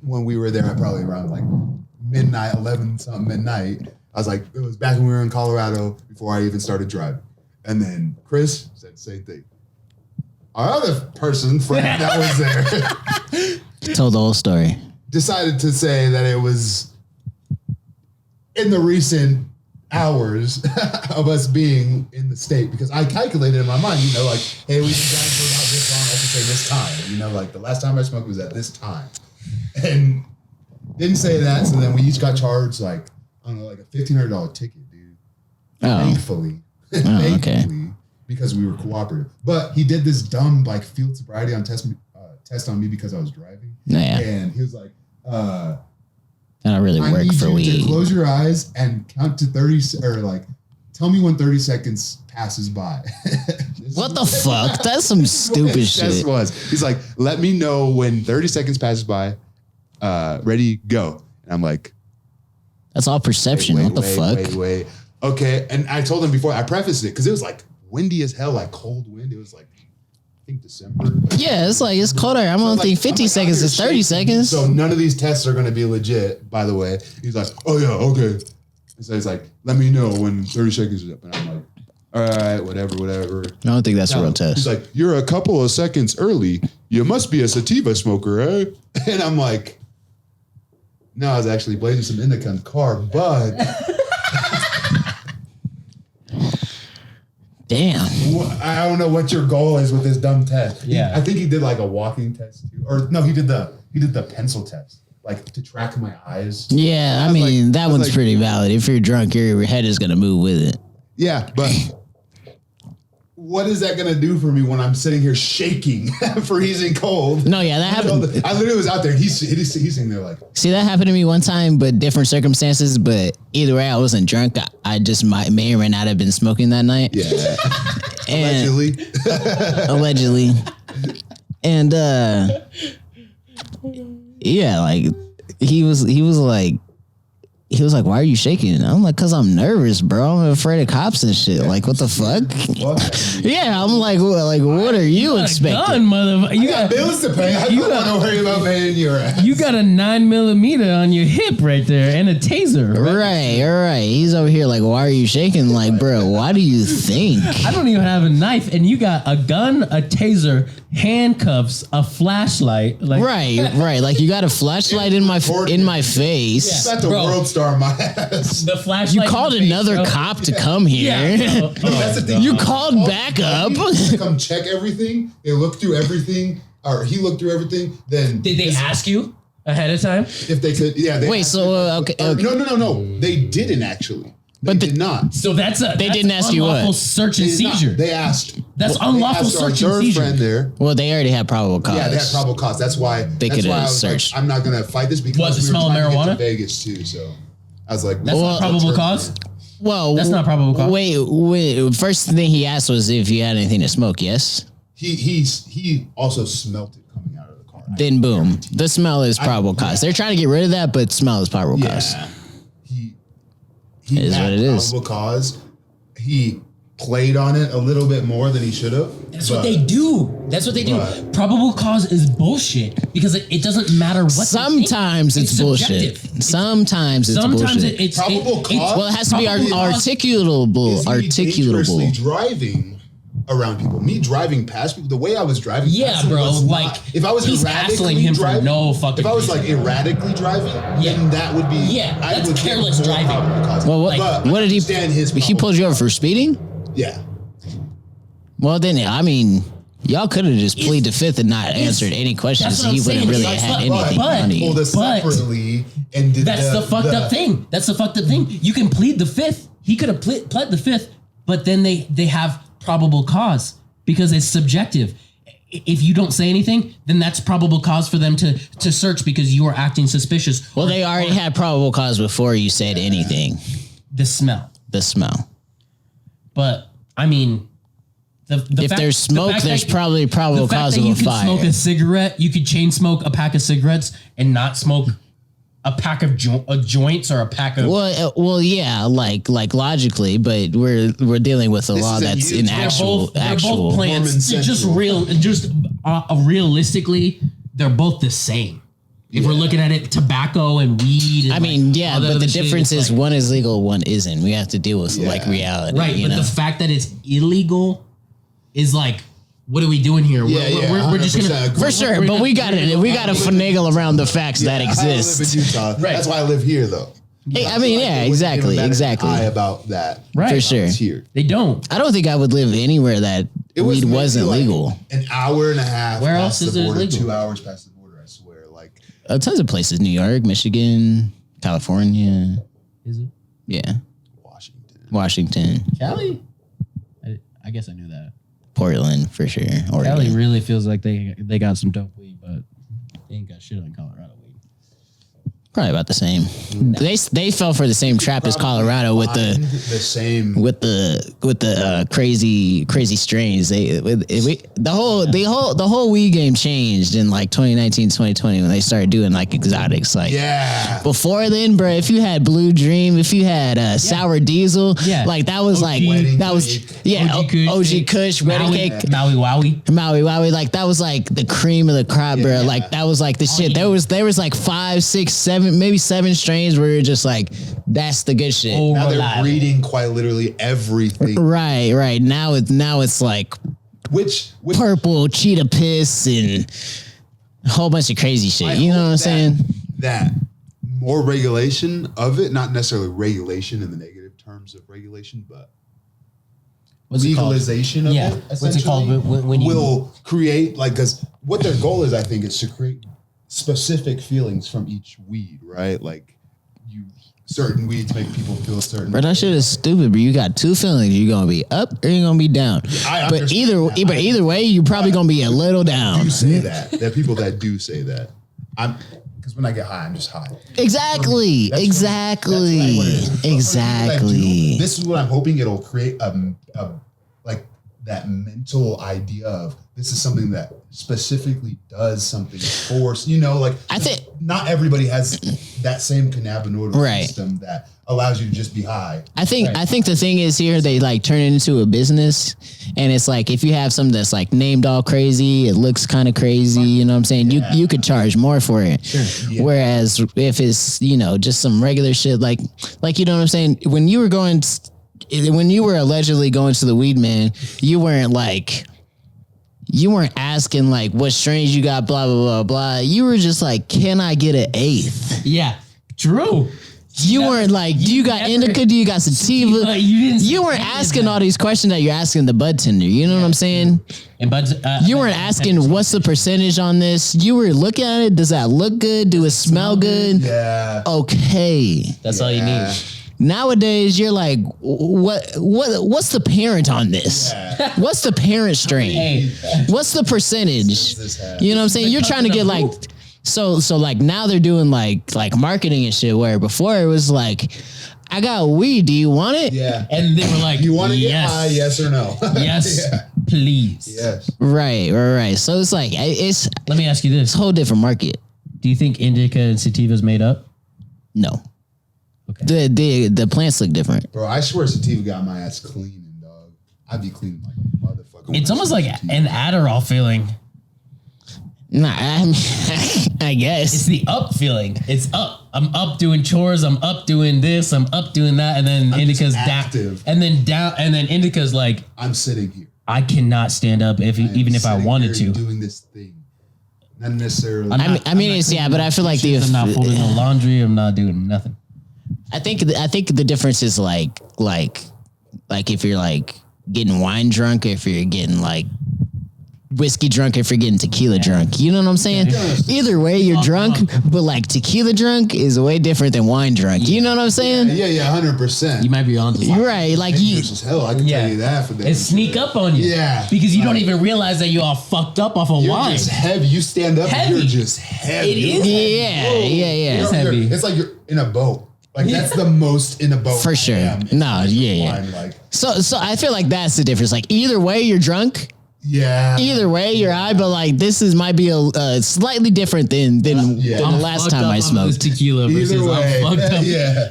when we were there at probably around like midnight, 11 something midnight. I was like, it was back when we were in Colorado before I even started driving. And then Chris said the same thing. Our other friend that was there told the whole story. Decided to say that it was in the recent hours of us being in the state, because I calculated in my mind, like, hey, we've been driving for about this long, I should say this time. Like the last time I smoked was at this time. And didn't say that, so then we each got charged like, I don't know, like a $1,500 ticket, dude. Thankfully. Okay. Because we were cooperative. But he did this dumb like field sobriety on test on me because I was driving. Yeah. And he was like, I don't really work for you weed. to close your eyes and count to 30, or like, tell me when 30 seconds passes by. What the fuck? That's some stupid shit. This was. He's like, let me know when 30 seconds passes by. Ready, go. And I'm like, that's all perception. What the fuck? Wait. Okay. And I told him before, I prefaced it because it was like windy as hell, like cold wind. It was like, I think December. Yeah, it's colder. I don't think 50 seconds is 30 seconds. So none of these tests are going to be legit, by the way. He's like, oh yeah, okay. And so he's like, let me know when 30 seconds is up. And I'm like, all right, whatever. I don't think that's a real test. He's like, you're a couple of seconds early. You must be a sativa smoker, eh? And I'm like, no, I was actually blazing some indica in the car, but... Damn. I don't know what your goal is with this dumb test. Yeah. I think he did like a walking test too. Or no, he did the pencil test. Like to track my eyes. Yeah, I mean, that one's pretty valid. If you're drunk, your head is going to move with it. Yeah, but what is that going to do for me when I'm sitting here shaking, freezing cold? No, yeah, that happened. I literally was out there. He's sitting there like. See, that happened to me one time, but different circumstances. But either way, I wasn't drunk. I just may or may not have been smoking that night. Yeah. And, allegedly. And yeah, like he was like, why are you shaking? I'm like, cause I'm nervous, bro. I'm afraid of cops and shit. Like, what the fuck? What? Yeah, I'm like, what are you expecting? Gun, motherfucker. You got bills to pay. I don't want to worry about paying your ass. You got a 9mm on your hip right there and a taser. Right. He's over here like, why are you shaking? Like, bro, why do you think? I don't even have a knife, and you got a gun, a taser, handcuffs, a flashlight. Like, right. Like, you got a flashlight in my face. You got the world star on my ass. The flashlight. You called another cop to come here. Yeah, bro. That's the thing. You called back up. To come check everything. They looked through everything, or he looked through everything. Then Did they ask you ahead of time if they could? Yeah. They Wait. So okay. No. They didn't actually. They did not. So that's They didn't ask you unlawful what? search and seizure. They asked. That's unlawful asked our search and third seizure. friend there. Well, they already had probable cause. Yeah, they had probable cause. That's why They could have searched. I'm not gonna fight this because Was it we smell were of trying to get marijuana? to Vegas too. So I was like, That's not probable cause. Well, That's not probable cause. Wait. First thing he asked was if you had anything to smoke. Yes. He also smelt it coming out of the car. Then boom, the smell is probable cause. They're trying to get rid of that, but smell is probable cause. Yeah. He It is had what it is. probable cause. He played on it a little bit more than he should have. That's what they do. But- Probable cause is bullshit because it doesn't matter what. Sometimes they think. it's bullshit. Subjective. Sometimes it's bullshit. It's Probable cause? Well, it has to be Probable cause articulable. Is me dangerously Articulable. driving around people. Me driving past people. The way I was driving. Yeah, past them bro. was Like, not, if I was he's erratically hassling him for driving, no fucking If I was like reason. erratically driving, then that would be. Yeah, I that's would get careless more driving. probable cause. Well, what, But what I did he? understand his He probable pulled you over cause. for speeding. Yeah. Well, then I mean, y'all could have just pleaded the fifth and not answered any questions. That's what He I'm wouldn't saying. really But- had but- anything but- on you. Pulled us But- separately and did That's the fucked up thing. That's the fucked up thing. You can plead the fifth. He could have pled the fifth, but then they have probable cause because it's subjective. If you don't say anything, then that's probable cause for them to search because you are acting suspicious. Well, they already had probable cause before you said anything. The smell. The smell. But I mean, If there's smoke, there's probably probable cause of a you could fire. smoke a cigarette, you could chain smoke a pack of cigarettes and not smoke a pack of joints or a pack of. Well, yeah, like logically, but we're dealing with a law is a that's huge- in they're actual. They're both plants. Mormon It's just Central. realistically, they're both the same. If we're looking at it, tobacco and weed. And I mean, like, yeah, all that but the other shit, difference it's is like- one is legal, one isn't. We have to deal with like reality, right. You But know? the fact that it's illegal is like, what are we doing here? We're just 100% gonna agree. For sure, but we got to finagle around the facts that I live in exist. Utah. Right. That's why I live here, though. Hey, I mean, yeah, They wouldn't give a exactly. eye about that. Right. For If sure. It's here. They don't. I don't think I would live anywhere that weed maybe wasn't like legal. An hour and a half. Where past else is the it border, legal? 2 hours past the border. I swear. Like Tons of places: New York, Michigan, California. Is it Yeah, Washington. Washington, Cali? I guess I knew that. Portland for sure. Cali Oregon. really feels like they got some dope weed, but they ain't got shit on Colorado weed. Probably about the same. They fell for the same trap as Colorado with the same crazy strains. The whole weed game changed in like 2019, 2020 when they started doing like exotics. Like before then, bro, if you had Blue Dream, if you had Sour Diesel, like that was OG, OG Kush, Wedding Cake, Maui Wowie, like that was like the cream of the crop, bro. Like that was like the shit. There was like 5, 6, 7. Maybe 7 strains where you're just like, that's the good shit. Now they're breeding quite literally everything. Right. Now it's like which purple cheetah piss and a whole bunch of crazy shit. You know what I'm saying? That more regulation of it, not necessarily regulation in the negative terms of regulation, but legalization of it. What's it called? When you will create because what their goal is, I think, is to create specific feelings from each weed, right? Like certain weeds make people feel certain. But that shit is stupid. But you got 2 feelings: you're gonna be up or you're gonna be down. But either way, you're probably gonna be a little down. You say that. There are people that do say that. Because when I get high, I'm just high. Exactly. This is what I'm hoping it'll create like that mental idea of this is something that specifically does something for, like I think not everybody has that same cannabinoid system that allows you to just be high. I think the thing is here, they like turn it into a business, and it's like if you have something that's like named all crazy, it looks kind of crazy, you know what I'm saying? You could charge more for it. Sure. Yeah. Whereas if it's, just some regular shit like you know what I'm saying? When you were allegedly going to the weed man, you weren't asking like what strains you got, blah, blah, blah, blah. You were just like, can I get an 8th? Yeah, true. You weren't like, do you got indica? Do you got sativa? You weren't asking all these questions that you're asking the bud tender. You know what I'm saying? And buds, you weren't asking what's the percentage on this. You were looking at it. Does that look good? Do it smell good? Yeah. Okay. That's all you need. Nowadays, you're like, what's the parent on this? Yeah. What's the parent strain? What's the percentage? You know what I'm saying? You're trying to get like, so like now they're doing like marketing and shit where before it was like, I got weed. Do you want it? Yeah. And they were like, you want to get high? Yes or no? Yes, please. Yes. Right. So it's like, let me ask you this. It's a whole different market. Do you think indica and sativas made up? No. Okay. The plants look different. Bro, I swear sativa got my ass cleaning, dog. I'd be cleaning like a motherfucker. It's almost like an Adderall feeling. Nah, I guess. It's the up feeling. It's up. I'm up doing chores. I'm up doing this. I'm up doing that. And then indica's down. And then down. And then indica's like, I'm sitting here. I cannot stand up even if I wanted to. Doing this thing. Not necessarily. But I feel like I'm not folding the laundry. I'm not doing nothing. I think the difference is like if you're like getting wine drunk, if you're getting like whiskey drunk, if you're getting tequila drunk, you know what I'm saying? Either way, you're drunk, but like tequila drunk is way different than wine drunk. You know what I'm saying? Yeah, 100%. You might be on to something. You're right. Like as hell. I can tell you that for that. It sneak up on you. Yeah, because you don't even realize that you're all fucked up off of wine. You're just heavy. You stand up, and you're just heavy. It is. Yeah. It's heavy. It's like you're in a boat. Like that's the most in a boat for sure. No, yeah. So I feel like that's the difference. Like either way, you're drunk. Yeah. Either way, you're high, but like this might be a slightly different than the last time I smoked tequila. Versus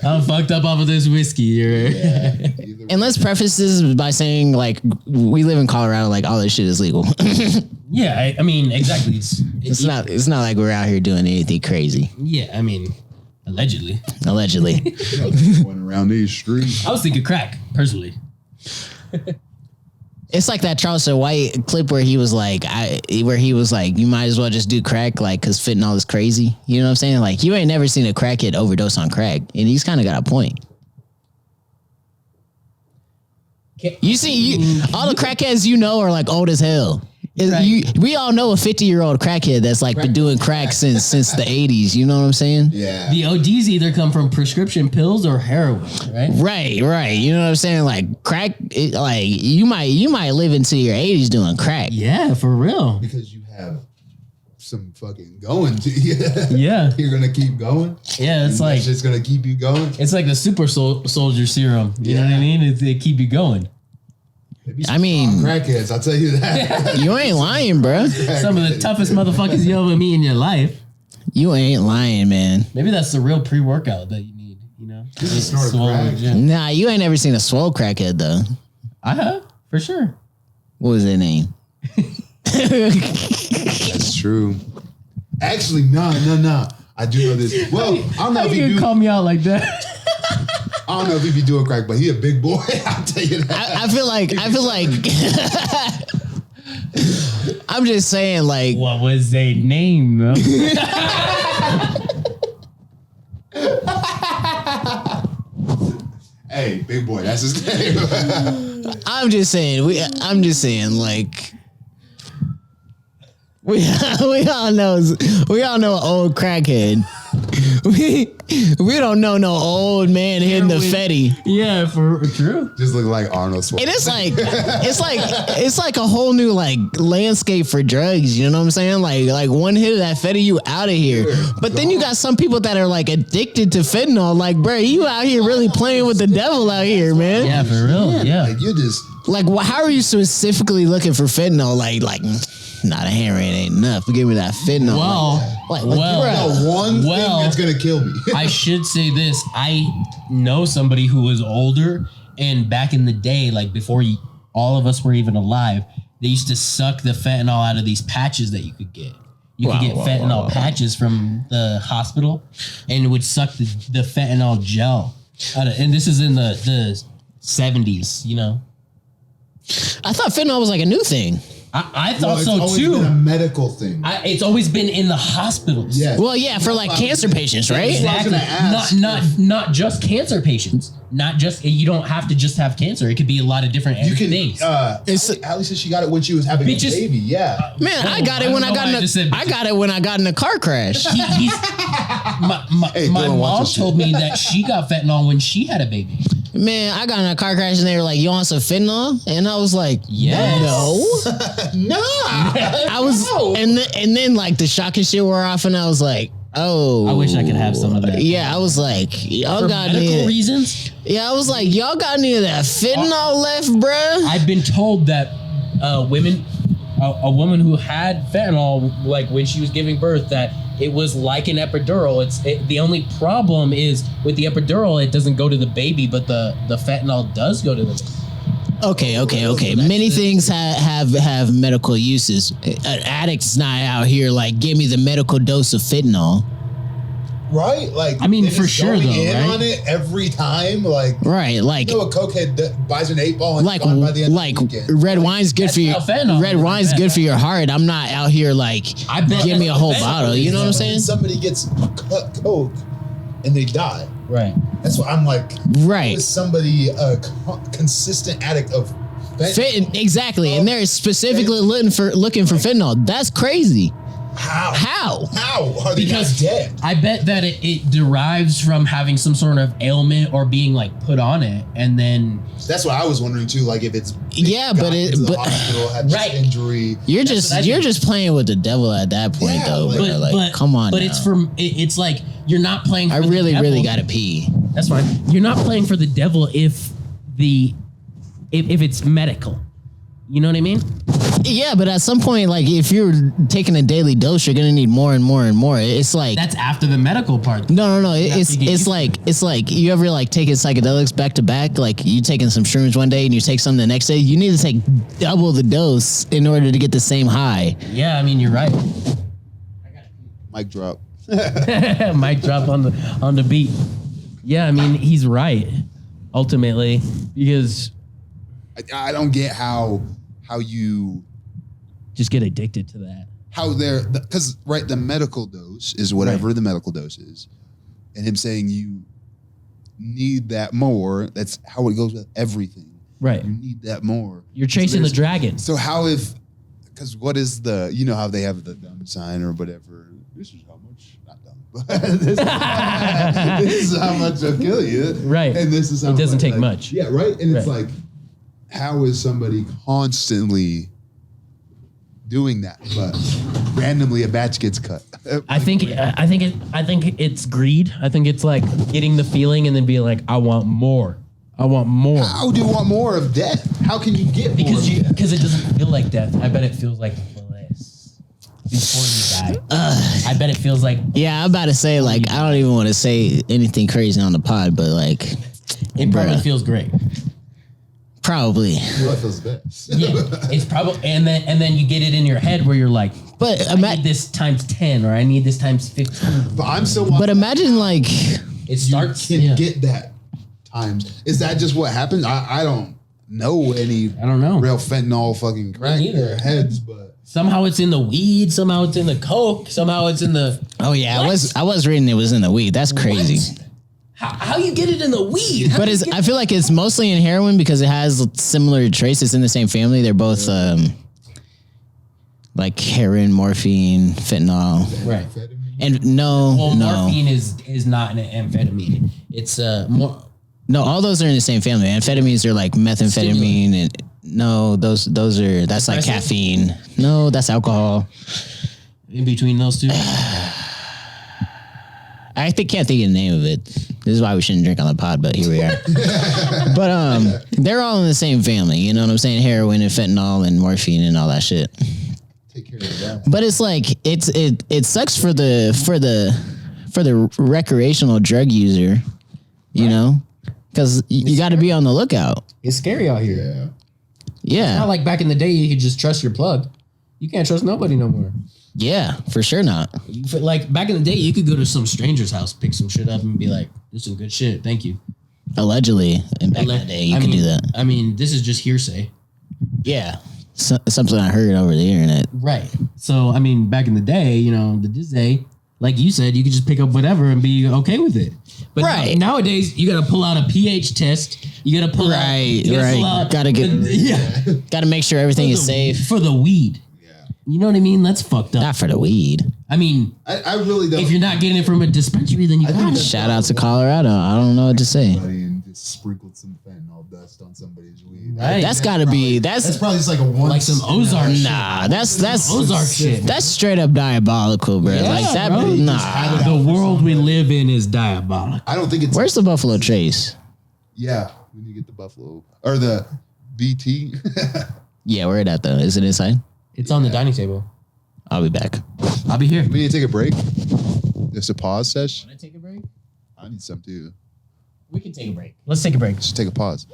I'm fucked up off of this whiskey. And let's preface this by saying like we live in Colorado, like all this shit is legal. Yeah, I mean exactly. It's not like we're out here doing anything crazy. Yeah, I mean. Allegedly. Going around these streets. I was thinking crack, personally. It's like that Charleston White clip where he was like, you might as well just do crack, like, cause fentanyl is crazy. You know what I'm saying? Like, you ain't never seen a crackhead overdose on crack, and he's kind of got a point. You see, all the crackheads are like old as hell. Right. We all know a 50-year-old crackhead that's like been doing crack since the 80s. You know what I'm saying? Yeah. The ODs either come from prescription pills or heroin, right? Right. You know what I'm saying? Like crack, like you might live into your 80s doing crack. Yeah, for real. Because you have some fucking going to you. Yeah. You're gonna keep going. Yeah, it's like it's just gonna keep you going. it's like the super soldier serum. You know what I mean? It keep you going. I mean, crackheads. I'll tell you that. you ain't lying, bro. Some of the toughest motherfuckers you ever meet in your life. You ain't lying, man. Maybe that's the real pre-workout that you need. You know, snort Swole crack. legit. Nah, you ain't ever seen a swole crackhead though. I have for sure. What was their name? That's true. Actually, no. I do know this. Well, I don't know How if you he gonna call me out like that? I don't know if he be doing crack, but he a big boy. I'll tell you that. I feel like I'm just saying, like, What was their name, though? Hey, big boy, that's his name. I'm just saying, like, we all know an old crackhead. We don't know no old man hitting the fetty. Yeah, for true. Just look like Arnold Schwarzenegger. And it's like a whole new like landscape for drugs. You know what I'm saying? Like one hit of that fetty, you out of here. But then you got some people that are like addicted to fentanyl. Like, bro, you out here really playing with the devil out here, man. Yeah, for real. Yeah. Like you just Like, how are you specifically looking for fentanyl? Like, nah, the heroin ain't enough. Give me that fentanyl. Like, the one thing that's gonna kill me. I should say this. I know somebody who was older, and back in the day, like before all of us were even alive, they used to suck the fentanyl out of these patches that you could get. You could get fentanyl patches from the hospital, and it would suck the fentanyl gel out of. And this is in the 70s, you know. I thought fentanyl was like a new thing. I thought it's so always too. been a medical thing. It's always been in the hospitals. Yeah. Well, yeah, for like cancer patients, right? Exactly. Not just cancer patients. Not just you don't have to just have cancer. It could be a lot of different things. Allie said she got it when she was having a baby. Yeah. Man, I got it when I got in a car crash. My mom told me that she got fentanyl when she had a baby. Man, I got in a car crash and they were like, "You want some fentanyl?" And I was like, Yes. No. I was, and then like the shock and shit wore off, and I was like, "Oh, I wish I could have some of that. Yeah, I was like, "Y'all For got medical reasons. Yeah, I was like, "Y'all got any of that fentanyl left, bruh?" I've been told that a woman who had fentanyl, like when she was giving birth, that it was like an epidural. The only problem is with the epidural, it doesn't go to the baby, but the fentanyl does go to the baby. Okay. Many things have medical uses. An addict's not out here like, give me the medical dose of fentanyl. Right? Like, I mean, for sure, though, in right? on it every time. Like, right? Like, you know, a cokehead buys an 8-ball and like, gone by the end like of the weekend. red wine's good for your red wine's good for your heart. I'm not out here like, give me a whole bottle. You know what I'm saying? Somebody gets coke and they die. Right. That's what I'm like. Right. Is somebody a consistent addict of fentanyl? Exactly, and they're specifically looking for fentanyl. That's crazy. How are they not dead? I bet that it derives from having some sort of ailment or being like put on it, and then that's what I was wondering too. Like if it's the hospital had this injury. You're just playing with the devil at that point, though. But come on, but now. it's like you're not playing. For I really gotta pee. That's fine. You're not playing for the devil if it's medical. You know what I mean? Yeah, but at some point, like if you're taking a daily dose, you're gonna need more and more and more. It's like that's after the medical part. No. It's like you ever like taking psychedelics back to back. Like you taking some shrooms one day and you take some the next day. You need to take double the dose in order to get the same high. Yeah, I mean you're right. Mic drop. Mic drop on the beat. Yeah, I mean he's right. Ultimately, because I don't get how you just get addicted to that. How they're because the medical dose is whatever the medical dose is, and him saying you need that more. That's how it goes with everything. Right. You need that more. You're chasing the dragon. So because what is how they have the dumb sign or whatever. This is how much, not dumb, but this is how much I'll kill you. Right. And this is how it doesn't take like, much. Yeah. Right. And it's like, how is somebody constantly doing that? But randomly a batch gets cut. I think it's greed. I think it's like getting the feeling and then being like, I want more. I want more. How do you want more of death? How can you get more? Because it doesn't feel like death. I bet it feels like bliss before you die. I bet it feels like. Yeah, I'm about to say like I don't even want to say anything crazy on the pod, but like it probably feels great. Probably. Well, it feels best. Yeah, it's probably and then you get it in your head where you're like, but I need this times 10 or I need this times 15. But I'm so. But imagine like it starts. You can get that times. Is that just what happens? I don't know any. I don't know. Real fentanyl fucking crack in neither. their heads, but Somehow it's in the weed. Somehow it's in the coke. Somehow it's in the. oh yeah, What? I was reading it was in the weed. That's crazy. What? How you get it in the weed? But I feel like it's mostly in heroin because it has similar traits. It's in the same family. They're both like heroin, morphine, fentanyl. Right. And no. Morphine is not an amphetamine. It's more. No, all those are in the same family. Amphetamines are like methamphetamine and no, those are that's like caffeine. No, that's alcohol. In between those two. I can't think of the name of it. This is why we shouldn't drink on the pod, but here we are. But they're all in the same family. You know what I'm saying? Heroin and fentanyl and morphine and all that shit. take care of that. But it's like it sucks for the recreational drug user, you know, because you got to be on the lookout. It's scary out here. Yeah. Not like back in the day you could just trust your plug. You can't trust nobody no more. Yeah, for sure not. Like back in the day, you could go to some stranger's house, pick some shit up, and be like, "This is some good shit, thank you." Allegedly, and back in the day, you could do that. I mean, this is just hearsay, Yeah, something I heard over the internet. right? So, I mean, back in the day, you know, this day, like you said, you could just pick up whatever and be okay with it. But Right. nowadays, you got to pull out a pH test. You got to pull Right, out, right. Got to make sure everything is safe. for the weed. You know what I mean? That's fucked up. Not for the weed. I mean, I really don't. if you're not getting it from a dispensary, then you I think got it. that's Shout out to Colorado. I don't know what to say. and just sprinkled some fentanyl dust on somebody's weed. Right. That's got to be That's probably just like a one. Like some Ozark shit. Nah, that's Ozark shit. That's straight up diabolical, bro. Yeah, like that. bro. Nah. The world we live in is diabolical. I don't think it's. Where's the Buffalo Trace? Yeah, when you get the buffalo or the BT. Yeah, where it at though? Is it inside? It's on the dining table. I'll be back. I'll be here. We need to take a break. Just a pause session. Want to take a break? I need some too. We can take a break. Let's take a break. Just take a pause.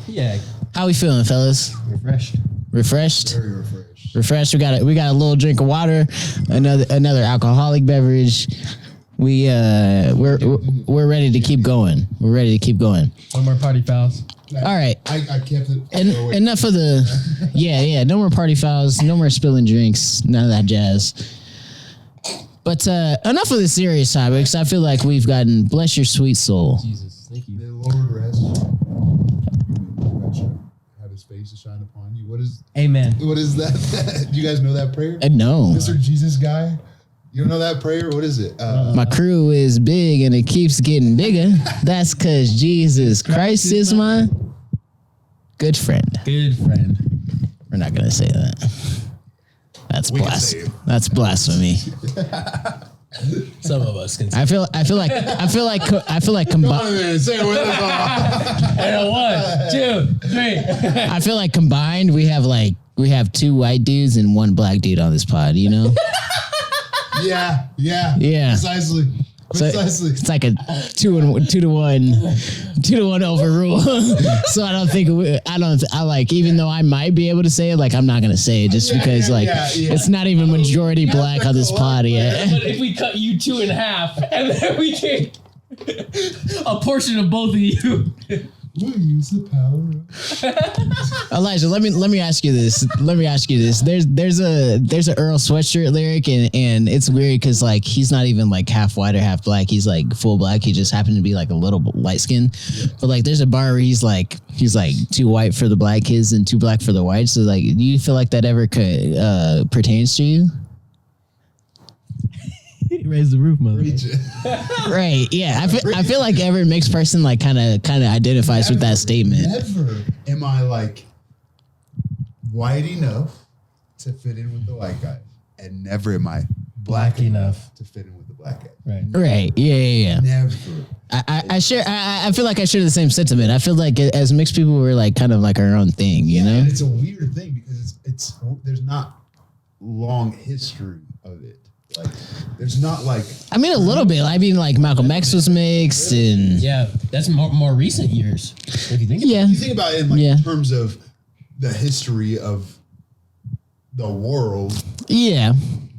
Yeah, How we feeling, fellas? refreshed. Refreshed? Very refreshed. Refreshed. We got a little drink of water, another alcoholic beverage. We're ready to keep going. We're ready to keep going. No more party fouls. All right. I kept it. Enough of the yeah. No more party fouls. No more spilling drinks. None of that jazz. But enough of the serious topics. I feel like we've gotten bless your sweet soul. Jesus, thank you. May the Lord rest. Have His face to shine upon you. What is Amen. that? Do you guys know that prayer? No, Mr. Jesus guy. You don't know that prayer? What is it? my crew is big and it keeps getting bigger. That's because Jesus Christ is my good friend. Good friend. We're not gonna say that. That's That's blasphemy. Some of us can. I feel like combined. Say it with us. And 1, 2, 3. I feel like combined we have 2 white dudes and 1 black dude on this pod. You know. Yeah. So Precisely. it's like a 2 to 1 overrule. So I don't think I like, even though I might be able to say it, like I'm not gonna say it just because it's not even majority black on this pod yet. But if we cut you 2 in half and then we take a portion of both of you. We'll use the power. Elijah, let me ask you this. There's a Earl Sweatshirt lyric and it's weird because like he's not even like half white or half black. He's like full black. He just happened to be like a little light skin. Yeah. But like there's a bar where he's like too white for the black kids and too black for the white. So like, do you feel like that ever pertains to you? Raise the roof, mother. Preach it. Right. Yeah. I feel like every mixed person like kind of identifies with that statement. Never am I like white enough to fit in with the white guy, and never am I black enough to fit in with the black guy. Right. Right. Yeah. Never. I share. I feel like I share the same sentiment. I feel like as mixed people, we're like kind of like our own thing, you know. And it's a weird thing because it's there's not long history of it. Like there's not like. I mean, a little bit. I mean, like Malcolm X was mixed, and Yeah, that's more recent years. If you think. yeah, You think about it in in terms of the history of the world. yeah.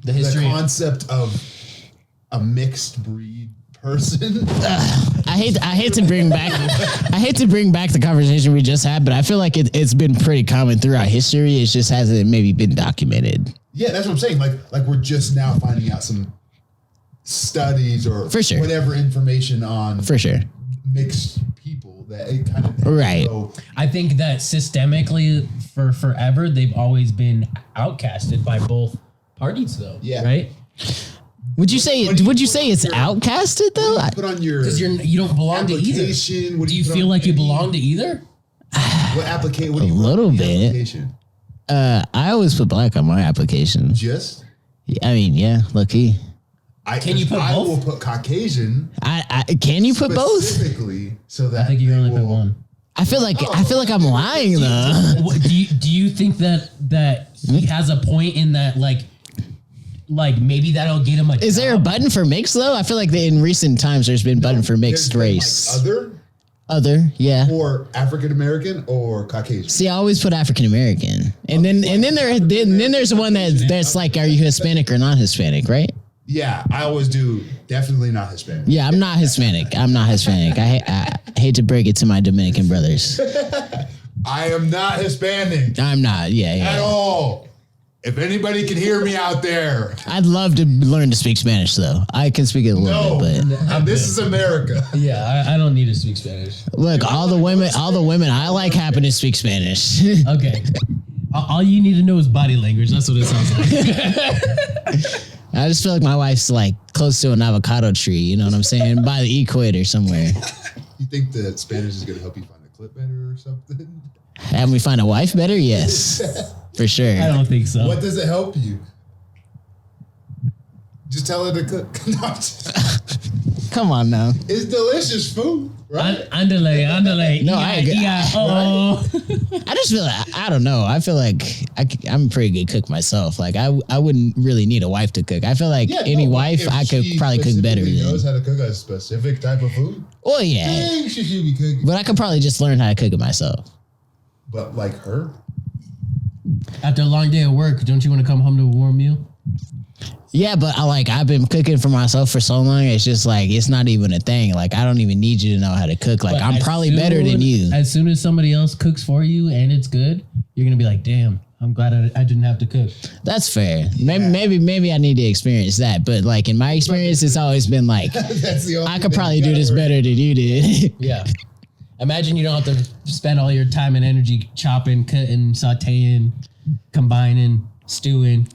The history. The concept of a mixed breed person. I hate to bring back the conversation we just had, but I feel like it's been pretty common throughout history. It just hasn't maybe been documented. Yeah, that's what I'm saying. Like we're just now finding out some studies or For sure. whatever information on For sure. mixed people that it kind of Right. I think that systemically for forever they've always been outcasted by both parties, though. Yeah. Right. Would you say it's outcasted though? Put on your Because you don't belong to either. application. What Do you put feel on like you any- belong to either? What application? What do you A put on little the bit. application? I always put black on my application. Just I mean, yeah, lucky. Can you put I both? will put Caucasian I can you put both? specifically so that I think you they only put will- one. I feel like I'm lying though. Do you think that he has a point in that like maybe that'll get him a Is there a job? button for mixed though? I feel like in recent times there's been button for mixed There's been, race. like, Other, yeah. or African American or Caucasian. See, I always put African American, and then there's one that's like, are you Hispanic or not Hispanic, right? Yeah, I always do. Definitely not Hispanic. Yeah, I'm not Hispanic. I hate to break it to my Dominican brothers. I am not Hispanic I'm not. at Yeah. all. If anybody can hear me out there, I'd love to learn to speak Spanish though. I can speak it a little no, bit, but this is America. Yeah, I don't need to speak Spanish. look, all the women I like happen to speak Spanish. Okay. All you need to know is body language. That's what it sounds like. I just feel like my wife's like close to an avocado tree. You know what I'm saying? By the equator somewhere. You think that Spanish is going to help you find a clip better or something? Have we find a wife better? Yes, for sure. I don't think so. What does it help you? Just tell her to cook. No, Come on now. it's delicious food, right? Andale. No, I agree. Oh. I just feel like, I don't know. I feel like I'm a pretty good cook myself. Like I wouldn't really need a wife to cook. I feel like any wife if I could she probably cook better specifically than. knows how to cook a specific type of food. Oh yeah, Dang, she should be cooking. but I could probably just learn how to cook it myself. But like her, After a long day of work, don't you want to come home to a warm meal? Yeah, but I've been cooking for myself for so long. It's just like it's not even a thing. Like I don't even need you to know how to cook. Like But I'm as probably better than you. As soon as somebody else cooks for you and it's good, you're gonna be like, "Damn, I'm glad I didn't have to cook." That's fair. Maybe I need to experience that. But like in my experience, it's always been like that's the only I could thing probably you do gotta this worry better than you did. Yeah. Imagine you don't have to spend all your time and energy chopping, cutting, sauteing, combining, stewing.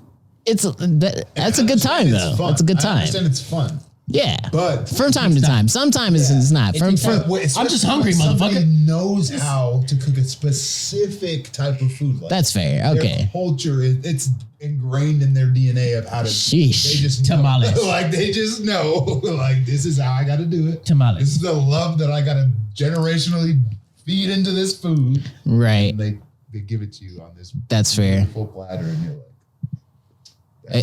That's a good time though. It's fun. That's a good I time. understand it's fun. Yeah, But from time to time. Sometimes it's not. It From takes time. I'm just hungry, Somebody motherfucker. knows how to cook a specific type of food. Like that's fair. their Okay. culture, it's ingrained in their DNA of how to. Sheesh. They just know. Tamales. Like they just know. Like this is how I got to do it. Tamales. This is the love that I got to generationally feed into this food. Right. And they give it to you on this. That's fair. Full platter, and you're like.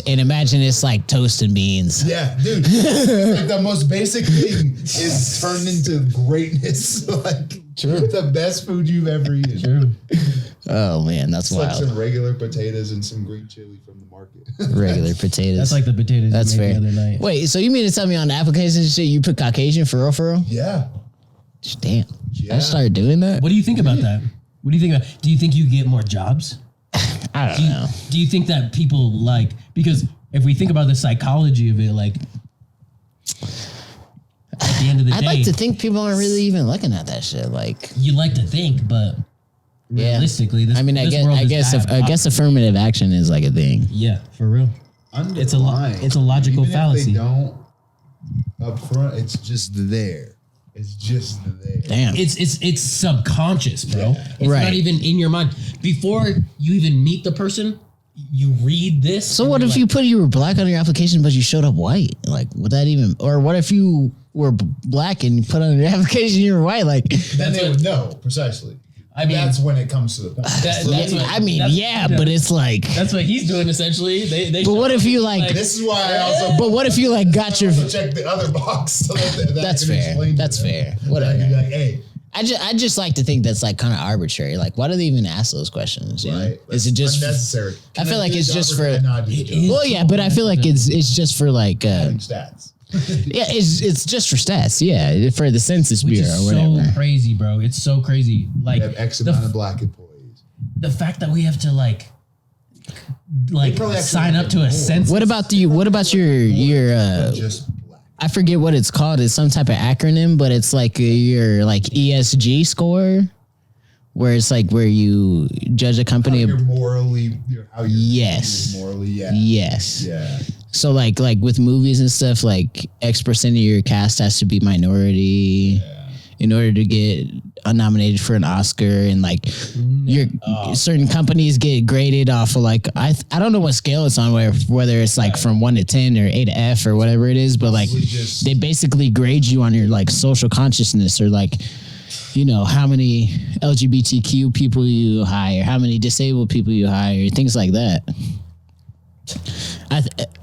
And imagine it's like toast and beans. Yeah, dude. Like the most basic thing is turned into greatness. Like the best food you've ever eaten. True. Oh man, that's It's like wild. some regular potatoes and some green chili from the market. Regular potatoes. That's like the potatoes That's you made fair. the other night. Wait, so you mean to tell me on the application shit you put Caucasian for real, for real? Yeah. Damn. Yeah. I started doing that? What do you think about that? What do you think about? Do you think you get more jobs? I don't know. Do you think that people like, because if we think about the psychology of it, like at the end of the I'd day, like to think people aren't really even looking at that shit. Like, you like to think, but yeah. realistically, this, I mean, this world is I guess diabolical. affirmative action is like a thing. Yeah, for real. It's a logical even fallacy. If they don't up front, it's just there. It's just there. Damn. It's subconscious, bro. Yeah. It's Right. not even in your mind. Before you even meet the person, you read this. So what if you put you were black on your application, but you showed up white? Like, would that even? Or what if you were black and you put on your application you were white? Like, Then they would know precisely. I mean, That's when it comes to the point. that's what- I mean, that's- yeah, but it's like. That's what he's doing essentially. They But what if you like? This is why I also. But what if you like got your? also check the other box. So that That's can fair. explain to That's them. fair. That Whatever. I can be like, hey, I just like to think that's like kind of arbitrary. Like, why do they even ask those questions? You know? right? Is it just? unnecessary? I feel like it's just for. It- Well, yeah, but I feel like it's just for like. Having stats. Yeah, it's just for stats. Yeah, for the Census which Bureau is or so whatever. crazy, bro. It's so crazy. Like We have X amount of black employees. the fact that we have to like probably actually sign up have to a more. census. What about your Just black. I forget what it's called. It's some type of acronym, but it's like your like ESG score, where it's like where you judge a company. How you're Yes. morally, yeah. Yes. Yeah. So like with movies and stuff, like X% of your cast has to be minority in order to get nominated for an Oscar, and like your certain companies get graded off of like I don't know what scale it's on, whether it's like from 1 to 10 or A to F or whatever it is, but like they basically grade you on your like social consciousness, or like, you know, how many LGBTQ people you hire, how many disabled people you hire, things like that.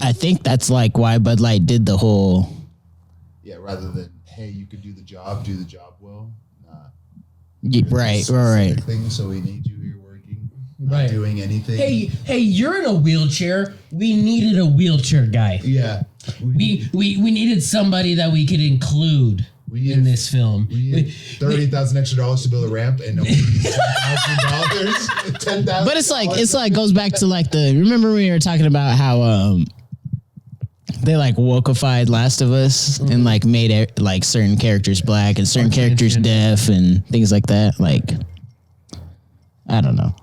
I think that's like why Bud Light did the whole. Yeah, rather than, hey, you could do the job well. Right. Thing, so we need you here working, Right. not doing anything. Hey, you're in a wheelchair. We needed a wheelchair guy. Yeah. We needed somebody that we could include in this film. We need $30,000 extra to build a ramp, and only $10,000. $10,000. But it's like goes back to like remember we were talking about how they like wokeified Last of Us and like made like certain characters black and certain characters deaf and things like that. Like, I don't know.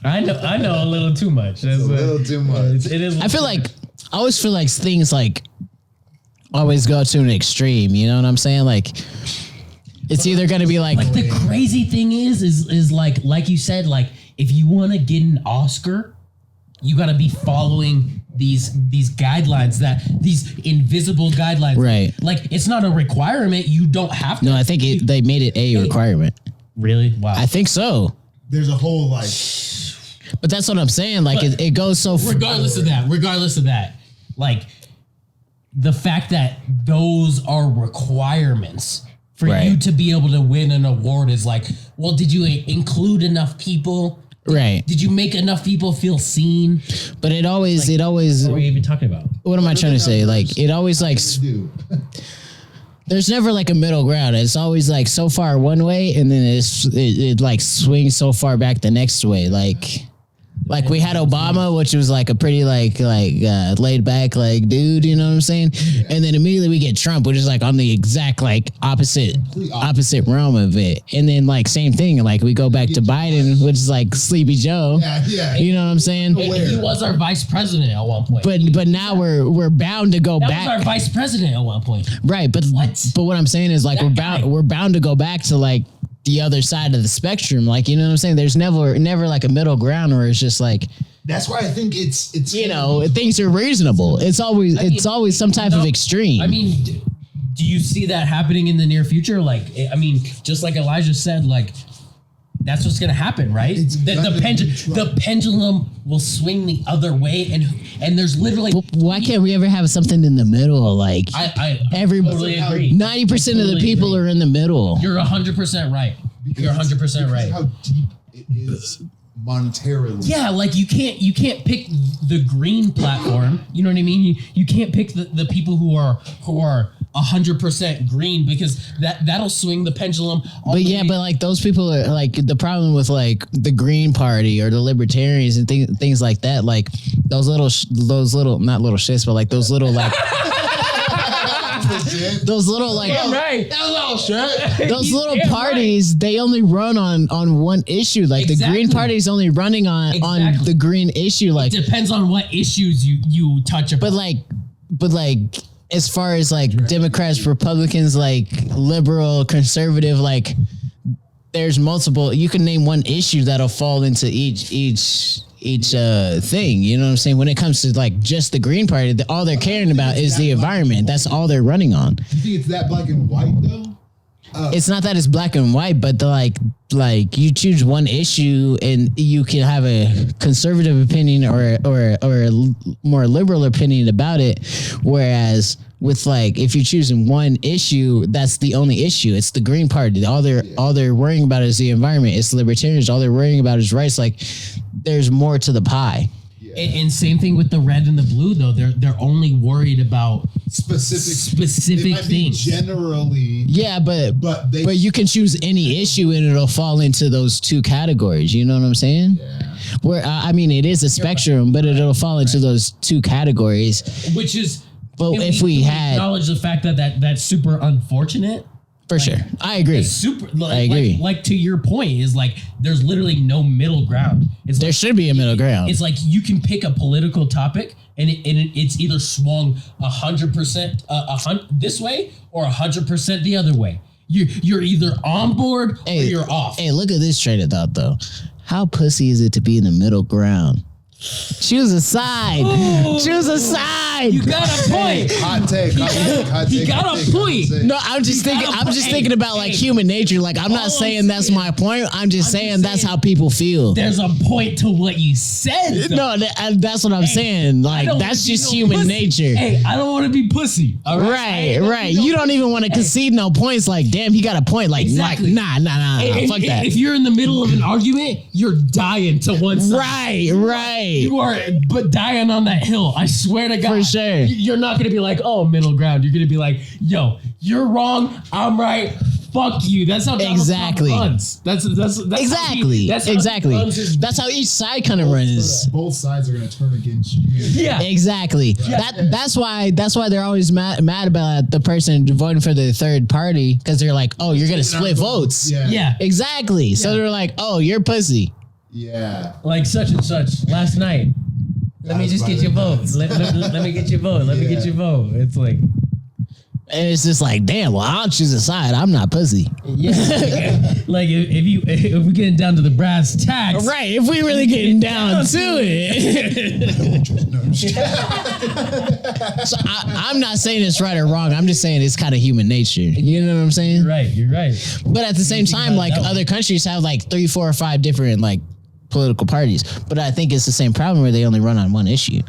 I know a little too much. That's a little too much. It is. I always feel like things like always go to an extreme. You know what I'm saying? Like, it's either gonna be like But the crazy thing is like you said, like if you want to get an Oscar, you got to be following these guidelines, these invisible guidelines. Right. Like it's not a requirement. You don't have to. no. I think they made it a requirement. Really? Wow. I think so. There's a whole like. But that's what I'm saying. Like it goes so. regardless of that, like the fact that those are requirements for Right. you to be able to win an award is like, well, did you include enough people? Right. Did you make enough people feel seen? But it always. What are we even talking about? What am I trying to say? Like it always like. Do. There's never like a middle ground. It's always like so far one way, and then it like swings so far back the next way. Like we had Obama, which was like a pretty like laid back like dude, you know what I'm saying? And then immediately we get Trump, which is like on the exact like opposite realm of it. And then like same thing, like we go back to Biden, which is like Sleepy Joe. Yeah. You know what I'm saying? He was our vice president at one point. But now we're bound to go that back. was our vice president at one point. Right, but what I'm saying is like we're bound to go back to like the other side of the spectrum. Like, you know what I'm saying? There's never like a middle ground where it's just like, That's why I think it's you know, things are reasonable. It's always some type of extreme. I mean, do you see that happening in the near future? Like, I mean, just like Elijah said, like that's what's gonna happen, right? The pendulum will swing the other way, and there's literally why can't we ever have something in the middle? Like I everybody, totally agree. 90% of the people are in the middle. You're 100% right. You're 100% right. How deep it is monetarily. Yeah, like you can't pick the green platform. You know what I mean? You can't pick the people who are 100% green, because that'll swing the pendulum. But yeah, but like those people are like the problem with like the Green Party or the Libertarians and things like that. Like those little not little shits, but like those little like those little like right. those little damn parties, they only run on one issue. Like the Green Party's only running on the green issue. Like depends on what issues you touch upon. But as far as like Democrats, Republicans, like liberal, conservative, like there's multiple. You can name one issue that'll fall into each thing. You know what I'm saying? When it comes to like just the Green Party, all they're caring about is the environment. That's all they're running on. You think it's that black and white though? It's not that it's black and white, but like you choose one issue and you can have a conservative opinion or a more liberal opinion about it. Whereas with like, if you're choosing one issue, that's the only issue. It's the Green Party. All they're worrying about is the environment. It's libertarians. All they're worrying about is rights. Like there's more to the pie. And same thing with the red and the blue, though. They're only worried about specific things. Generally, yeah, but you can choose any issue and it'll fall into those two categories. You know what I'm saying? Yeah. Where I mean, it is a spectrum, but it'll fall into those two categories. Which is, but if we had acknowledge the fact that's super unfortunate. For sure. I agree. Super. I agree. Like to your point is like, there's literally no middle ground. There should be a middle ground. It's like you can pick a political topic and it's either swung 100% this way or 100% the other way. You're either on board or you're off. Hey, look at this train of thought though. How pussy is it to be in the middle ground? Choose a side. Ooh. Choose a side. You got a point. Hot take. He got a point. No, I'm just thinking about like human nature. Like I'm not saying that's my point. I'm just saying that's how people feel. There's a point to what you said. No, that's what I'm saying. Like that's just human nature. Hey, I don't want to be pussy. All right. Right. You don't even want to concede no points. Like, damn, he got a point. Like, exactly. Nah. Fuck that. If you're in the middle of an argument, you're dying to one side. Right. You are, but dying on that hill. I swear to God. For sure. You're not going to be like, oh, middle ground. You're going to be like, yo, you're wrong. I'm right. Fuck you. That's how exactly runs. That's exactly. That's how each side kind of runs. Both sides are going to turn against you. Yeah. Exactly. Yeah. That's why they're always mad about the person voting for the third party, because they're like, oh, you're going to split votes. Yeah. Exactly. Yeah. So they're like, oh, you're pussy. Yeah. Like such and such last night. Let me just get your vote. Let me get your vote. Let me get your vote. It's like, and it's just like, damn, well, I'll choose a side. I'm not pussy. Yeah. Like if we're getting down to the brass tacks. Right. If we really getting down to it. So I'm not saying it's right or wrong. I'm just saying it's kind of human nature. You know what I'm saying? You're right. But at the same time, like other countries have like 3, 4, or 5 different like political parties. But I think it's the same problem where they only run on one issue.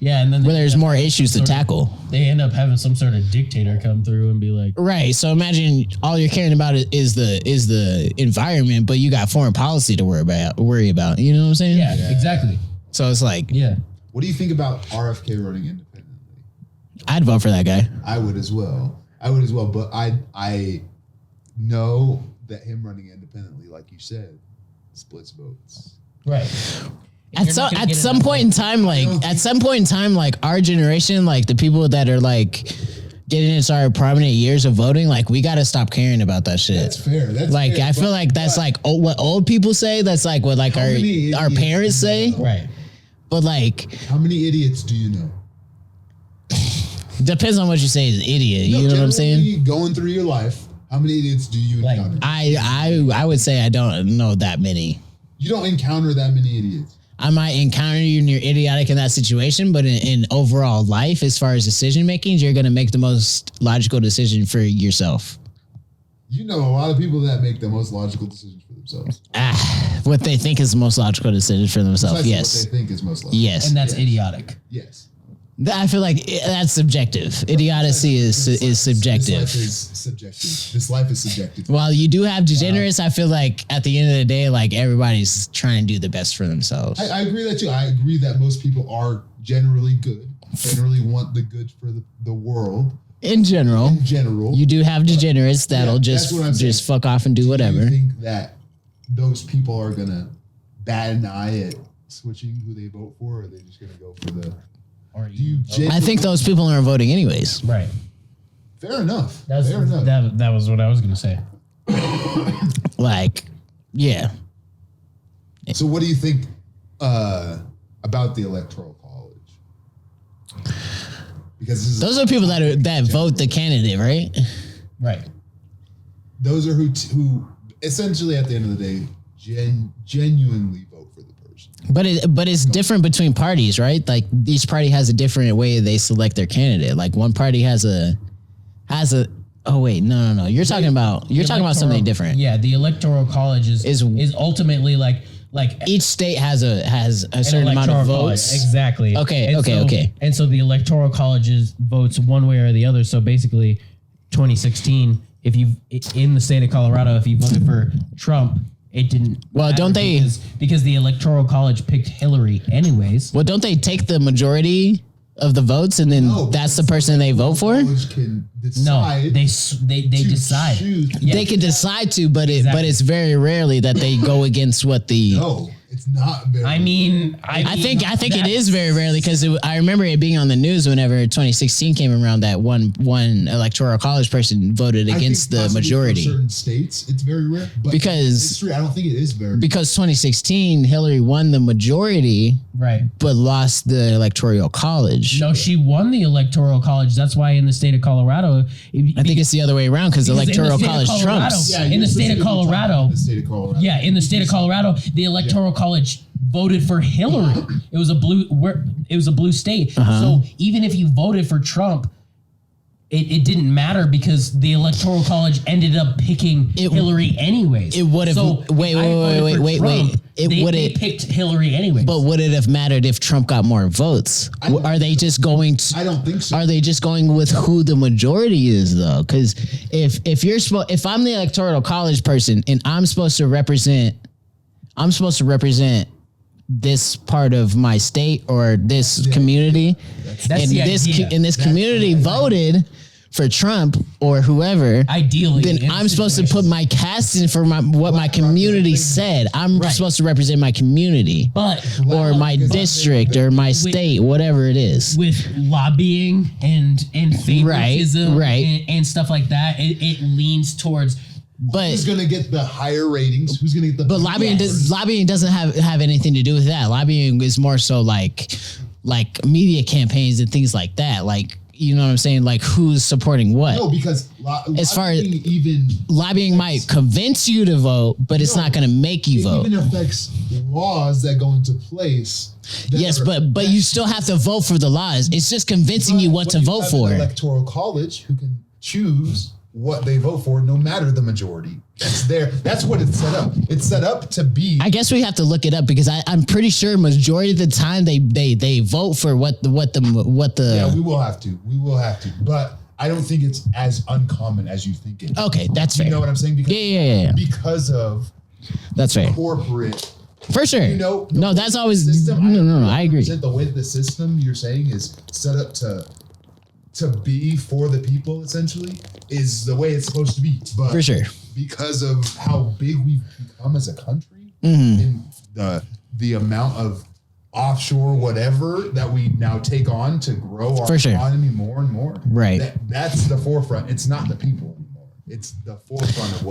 Yeah, and then where there's more issues to tackle. They end up having some sort of dictator come through and be like, right. So imagine all you're caring about is the environment, but you got foreign policy to worry about. You know what I'm saying? Yeah, exactly. So it's like, yeah. What do you think about RFK running independently? I'd vote for that guy. I would as well. But I know that him running independently, like you said, splits votes. Right. At some point in time, like our generation, like the people that are like getting into our prominent years of voting, like we got to stop caring about that shit. That's fair. That's like fair, I feel like that's like what old people say. That's like what like our parents say. Right. But like, how many idiots do you know? Depends on what you say is idiot. You know what I'm saying? Going through your life, how many idiots do you encounter? I would say I don't know that many. You don't encounter that many idiots. I might encounter you and you're idiotic in that situation, but in overall life, as far as decision making, you're going to make the most logical decision for yourself. You know a lot of people that make the most logical decisions for themselves. What they think is the most logical decision for themselves. Yes. What they think is most logical. Yes. And that's idiotic. Yes. I feel like that's subjective. Idiocy is subjective. This life is subjective. This life is subjective. While you do have degenerates, I feel like at the end of the day, like everybody's trying to do the best for themselves. I agree that too. I agree that most people are generally good, generally want the good for the world. In general, you do have degenerates that'll just fuck off and do whatever. Do you think that those people are gonna bat an eye at switching who they vote for, or are they just gonna go for the? I think those people aren't voting anyways. Right. Fair enough. That was what I was gonna say. Like, yeah. So what do you think about the Electoral College? Because those are people that vote the candidate, right? Right. Those are who essentially at the end of the day genuinely vote for the person. But it's different between parties, right? Like each party has a different way they select their candidate. Like one party has a. Oh wait, no. You're talking about something different. Yeah, the Electoral College is ultimately like each state has a certain amount of votes. College. Exactly. Okay. And so the Electoral College votes one way or the other. So basically, 2016, if you in the state of Colorado, if you voted for Trump, it didn't. Well, don't they? Because the Electoral College picked Hillary anyways. Well, don't they take the majority of the votes and then that's the person they vote for? Can decide no, they decide. Yeah. They can decide to, but it's very rarely that they go against what the. No, it's not very. I think it is very rarely because I remember it being on the news whenever 2016 came around that one Electoral College person voted against the majority. For certain states, it's very rare. But because history, I don't think it is very. Because 2016, Hillary won the majority, right, but lost the Electoral College. No, she won the Electoral College. That's why in the state of Colorado, I think it's the other way around because the Electoral College trumps. Yeah, in the state of Colorado. Yeah, in the state of Colorado, the Electoral College voted for Hillary. It was a blue state. So even if you voted for Trump, it didn't matter because the Electoral College ended up picking Hillary anyways. It would have. So wait. They picked Hillary anyways. But would it have mattered if Trump got more votes? Are they just going? I don't think so. Are they just going with who the majority is though? Because if I'm the Electoral College person and I'm supposed to represent this part of my state or this community, and this community voted for Trump or whoever, ideally, then I'm supposed to put my cast in for what my community said. I'm supposed to represent my community, or my district or my state, whatever it is. With lobbying and favoritism and stuff like that, it leans towards. But who's going to get the higher ratings? Who's going to get the? But lobbying doesn't have anything to do with that. Lobbying is more so like media campaigns and things like that. Like, you know what I'm saying? Like who's supporting what? No, because as far as lobbying might convince you to vote, but it's not going to make you vote. It even affects laws that go into place. Yes, but you still have to vote for the laws. It's just convincing you what to vote for. An Electoral College who can choose what they vote for, no matter the majority. That's what it's set up. It's set up to be. I guess we have to look it up because I'm pretty sure majority of the time they vote for what the. Yeah, we will have to. But I don't think it's as uncommon as you think it is. Okay, that's fair. You know what I'm saying? Because, yeah. Because of that's fair. Corporate. For sure. No, that's always system, no. I agree. The way the system you're saying is set up to be for the people essentially is the way it's supposed to be. But for sure, because of how big we've become as a country, and the amount of offshore whatever that we now take on to grow our economy more and more, right? That's the forefront. It's not the people anymore. It's the forefront of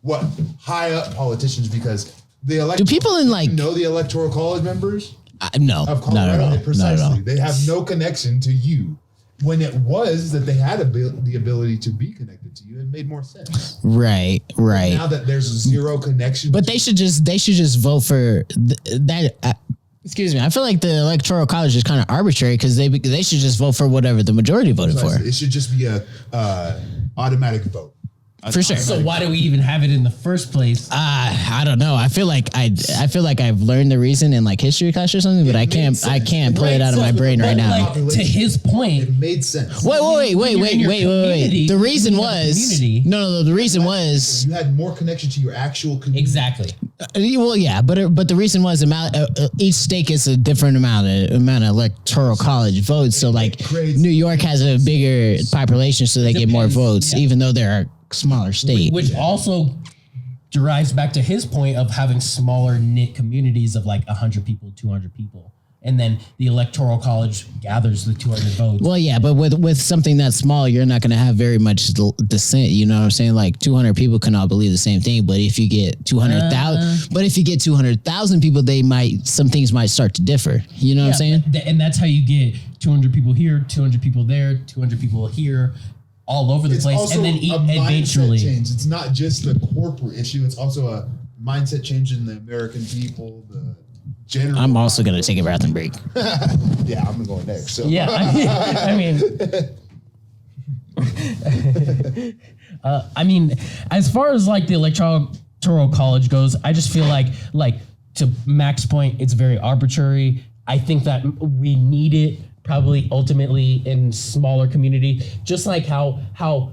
what high up politicians, because do people in the Electoral College members? No, of Colorado, no, precisely. They have no connection to you. When it was that they had the ability to be connected to you, it made more sense. Right. But now that there's zero connection, but they should just vote for that. Excuse me. I feel like the Electoral College is kind of arbitrary because they should just vote for whatever the majority voted for. It should just be a automatic vote. For sure. So why do we even have it in the first place? I don't know. I feel like I've learned the reason in history class or something, but I can't pull it out of my brain right now. To his point, it made sense. Wait. The reason was the reason was you had more connection to your actual community. Exactly. Well, yeah, but the reason was each state gets a different amount of Electoral College votes. So New York has a bigger population, so they get more votes, even though there are smaller state, which also derives back to his point of having smaller knit communities of 100 people, 200 people, and then the electoral college gathers the 200 votes. Well, yeah, but with something that small, you're not going to have very much dissent. You know what I'm saying? Like 200 people can all believe the same thing, but if you get 200,000 people, some things might start to differ. You know what I'm saying? And that's how you get 200 people here, 200 people there, 200 people here, all over the place, and then eventually change. It's not just the corporate issue; it's also a mindset change in the American people. The general. I'm also gonna take a bathroom break. Yeah, I'm going next. So. Yeah, I mean, as far as like the electoral college goes, I just feel like to Mac's point, it's very arbitrary. I think that we need it probably ultimately in smaller community, just like how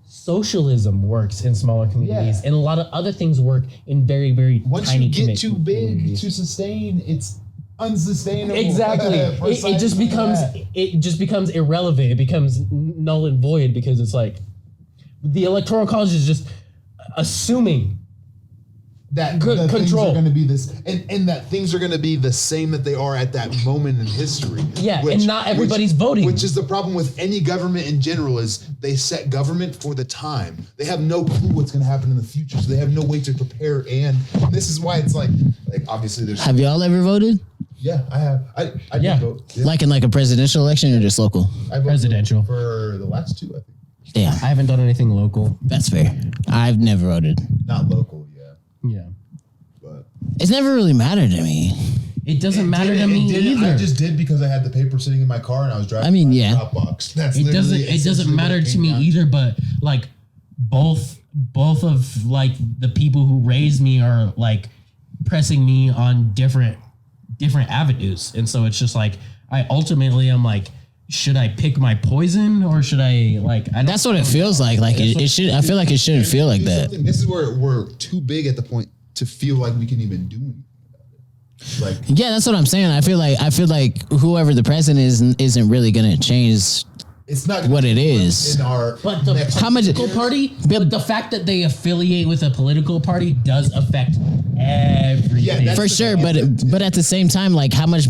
socialism works in smaller communities, and a lot of other things work in very, very once tiny you get too big to sustain, it's unsustainable. Exactly. It just becomes irrelevant. It becomes null and void because it's like the electoral college is just assuming that good things control are going to be this, and that things are going to be the same that they are at that moment in history. Yeah, and not everybody's voting. Which is the problem with any government in general, is they set government for the time. They have no clue what's going to happen in the future, so they have no way to prepare. And this is why it's like obviously there's. Have y'all ever voted? Yeah, I have. I did vote. Yeah. Like in like a presidential election or just local? I voted Presidential. for the last two, I think. Damn, I haven't done anything local. that's fair. I've never voted. Not local, yeah. Yeah. But It's never really mattered to me. It doesn't matter to me either. I just did because I had the paper sitting in my car and I was driving. I mean, by yeah. the Dropbox. That's It doesn't matter to me either, but like both of like the people who raised me are like pressing me on different avenues. And so it's just like I'm like, should I pick my poison or should I like? That's what it feels like. Like it should. I feel like it shouldn't feel like that. This is where we're too big at the point to feel like we can even do anything about it. Like, Yeah, that's what I'm saying. I feel like whoever the president isn't really gonna change it's not what it is. in our. But the next- How much- political party, but the fact that they affiliate with a political party does affect everything. Yeah, that's For the sure, thing. but at the same time, like how much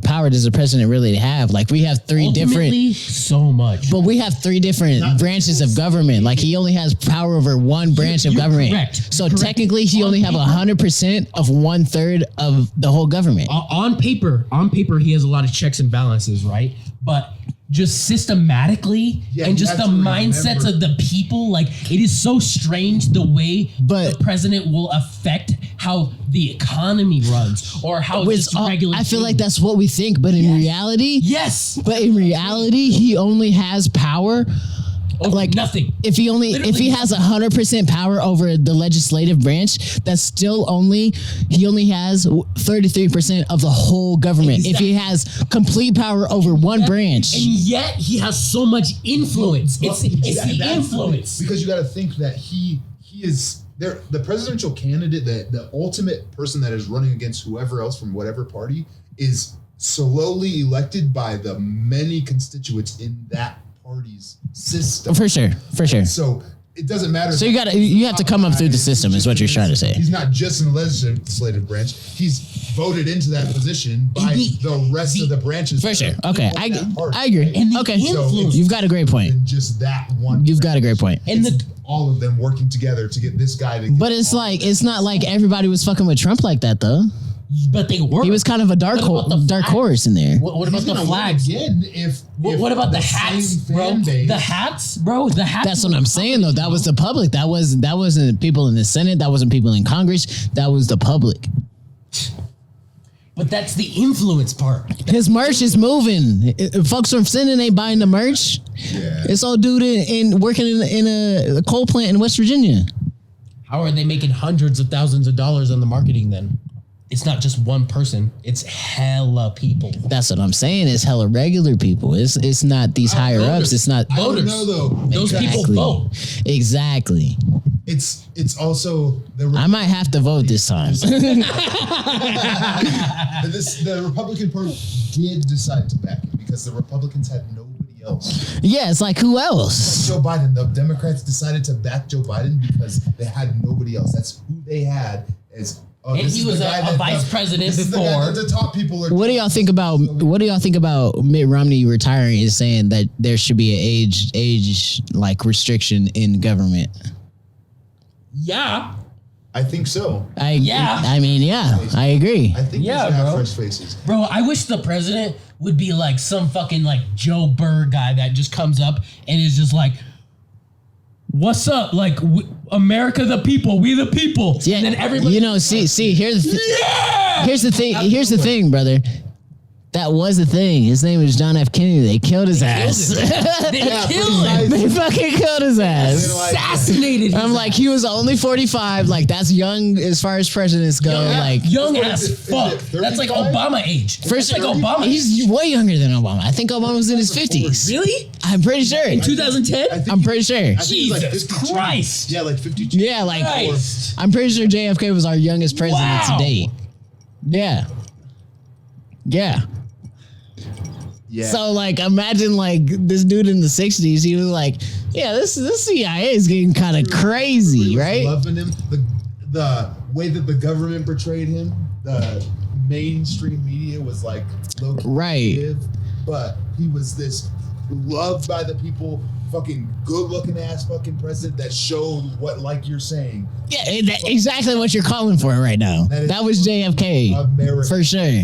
power does the president really have? Like we have three Ultimately, so much. But we have three different branches of government. Like he only has power over one branch of You're government. correct. So You're correct. technically, he only have 100% of 1/3 of the whole government. On paper, he has a lot of checks and balances, right? But just systematically and just the mindsets of the people, like it is so strange the way the president will affect how the economy runs or how just regular. I feel like that's what we think, but in reality, But in reality, he only has power. Like nothing. If he has 100% power over the legislative branch, that's still he only has 33% of the whole government. Exactly. If he has complete power over one branch, and yet he has so much influence. It's the influence. Because you got to think that he is there. The presidential candidate, the ultimate person that is running against whoever else from whatever party, is slowly elected by the many constituents in that party's system. for sure. So it doesn't matter. So you have to come up through the system, is what you're trying to say. He's not just in the legislative branch. He's voted into that position by the rest of the branches. For sure. Okay, I agree. And the Okay, influence. you've got a great point. And just that one. You've got a great point. And all of them working together to get this guy to. But it's not like everybody was fucking with Trump like that though. But they were. He was kind of a dark horse in there. What about the flags? Again, What about the hats, bro? The hats, bro. The hats. That's what I'm saying though. That was the public. That wasn't people in the Senate. That wasn't people in Congress. That was the public. But that's the influence part. His merch is moving. Folks from Senate ain't buying the merch. Yeah. It's all dude in working in a coal plant in West Virginia. How are they making hundreds of thousands of dollars on the marketing then? It's not just one person. It's hella people. That's what I'm saying. It's hella regular people. It's not these higher ups. It's not I don't voters. know though. Those people vote. Exactly. It's also I might have to vote this time. the Republican Party did decide to back him because the Republicans had nobody else. Yeah, it's like who else? Joe Biden. The Democrats decided to back Joe Biden because they had nobody else. That's who they had as Oh, And this he is was the guy a vice president this is the guy before. that the top people are. What do y'all think about Mitt Romney retiring and saying that there should be an age like restriction in government? Yeah. I think so. I agree. I think Yeah, he's got bro. fresh faces. Bro, I wish the president would be like some fucking like Joe Burr guy that just comes up and is just like, what's up? Like, America, the people, we the people. Yeah, And then everybody. see, here's the thing, brother. That was the thing. His name was John F. Kennedy. They killed his ass. They killed him. They fucking killed his ass. Assassinated him. I'm like, he was only 45. Like, that's young as far as presidents go. Like, young as is it fuck. That's like 35? Obama age. first, That's like Obama. he's way younger than Obama. I think Obama was in his 50s. Really? I'm pretty sure. In 2010? I'm pretty sure. I think he's like Jesus 52. Christ. Yeah, like 52. Yeah, like, Christ. I'm pretty sure JFK was our youngest president Wow. to date. Yeah. Yeah. Yeah. So like, imagine like this dude in the 60s. He was like, "Yeah, this CIA is getting kind of crazy, right?" Loving him. The way that the government portrayed him, the mainstream media was like low Right. but he was this loved by the people, fucking good looking ass fucking president that showed what, like you're saying, Yeah, exactly what you're calling for right now. That was JFK America. for sure.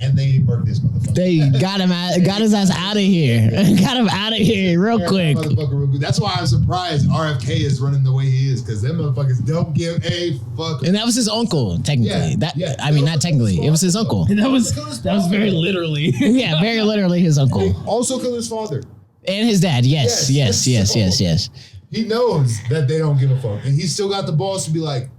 And they murked this motherfucker. They got his ass out of here. Got him out of here real quick. Motherfucker real quick. That's why I'm surprised RFK is running the way he is, because them motherfuckers don't give a fuck. And that was his uncle, technically. I mean, not technically. It was his uncle. That was very literally. Yeah, very literally his uncle Also killed his father. and his dad. Yes. He knows that they don't give a fuck, and he's still got the balls to be like,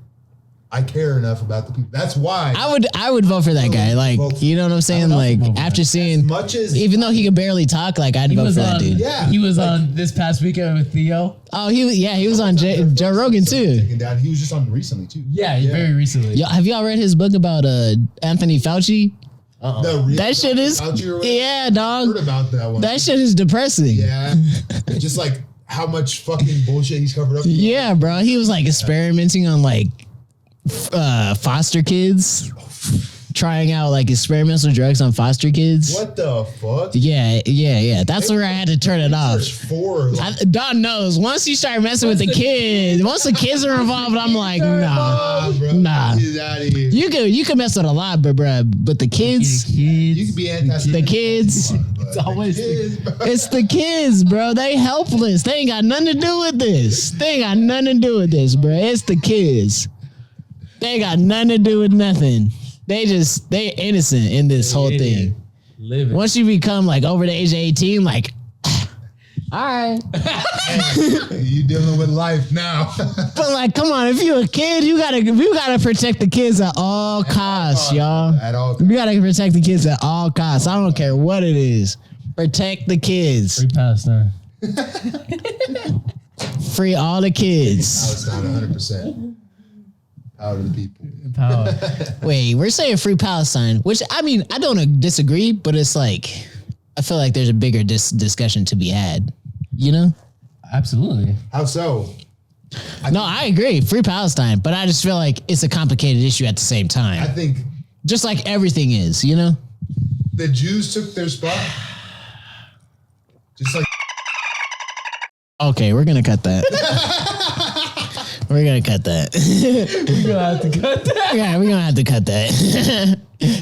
I care enough about the people. That's why I would vote for that guy. Like, you know what I'm saying? Like, after seeing, much as even though he could barely talk, like, I'd vote for that dude. Yeah. He was on this past weekend with Theo. Oh, he was on Joe Rogan too. taken down. He was just on recently too. Yeah, very recently. Yo, have y'all read his book about Anthony Fauci? The real That shit is, Fauci or whatever. yeah, I heard dog. about that one. That shit is depressing. Yeah. Just like how much fucking bullshit he's covered up. Yeah, bro. He was like experimenting on like foster kids, trying out like experimental drugs on foster kids. What the fuck? Yeah. That's where I had to turn it off. Don knows. Once you start messing with the kids, once the kids are involved, I'm like, nah. Bro. Nah. Get out of here. You can mess with a lot, but the kids, You can be anti. the kids, It's always it's the kids, bro. They helpless. They ain't got nothing to do with this. Bro. It's the kids. They ain't got nothing to do with nothing. They innocent in this whole thing. Living. Once you become like over the age of 18, like, all right. You dealing with life now. But like, come on, if you're a kid, you gotta protect the kids at all costs, y'all. At all. You gotta protect the kids at all costs. I don't care what it is. Protect the kids. Free Palestine. Free all the kids. Palestine 100%. Power to the people. Power. Wait, we're saying free Palestine, which I mean, I don't disagree, but it's like, I feel like there's a bigger discussion to be had, you know? Absolutely. How so? No, I agree, free Palestine, but I just feel like it's a complicated issue at the same I time. think Just like everything is, you know? the Jews took their spot. Just like Okay, we're gonna cut that. We're gonna cut that. We're gonna have to cut that. Yeah, we're gonna have to cut that.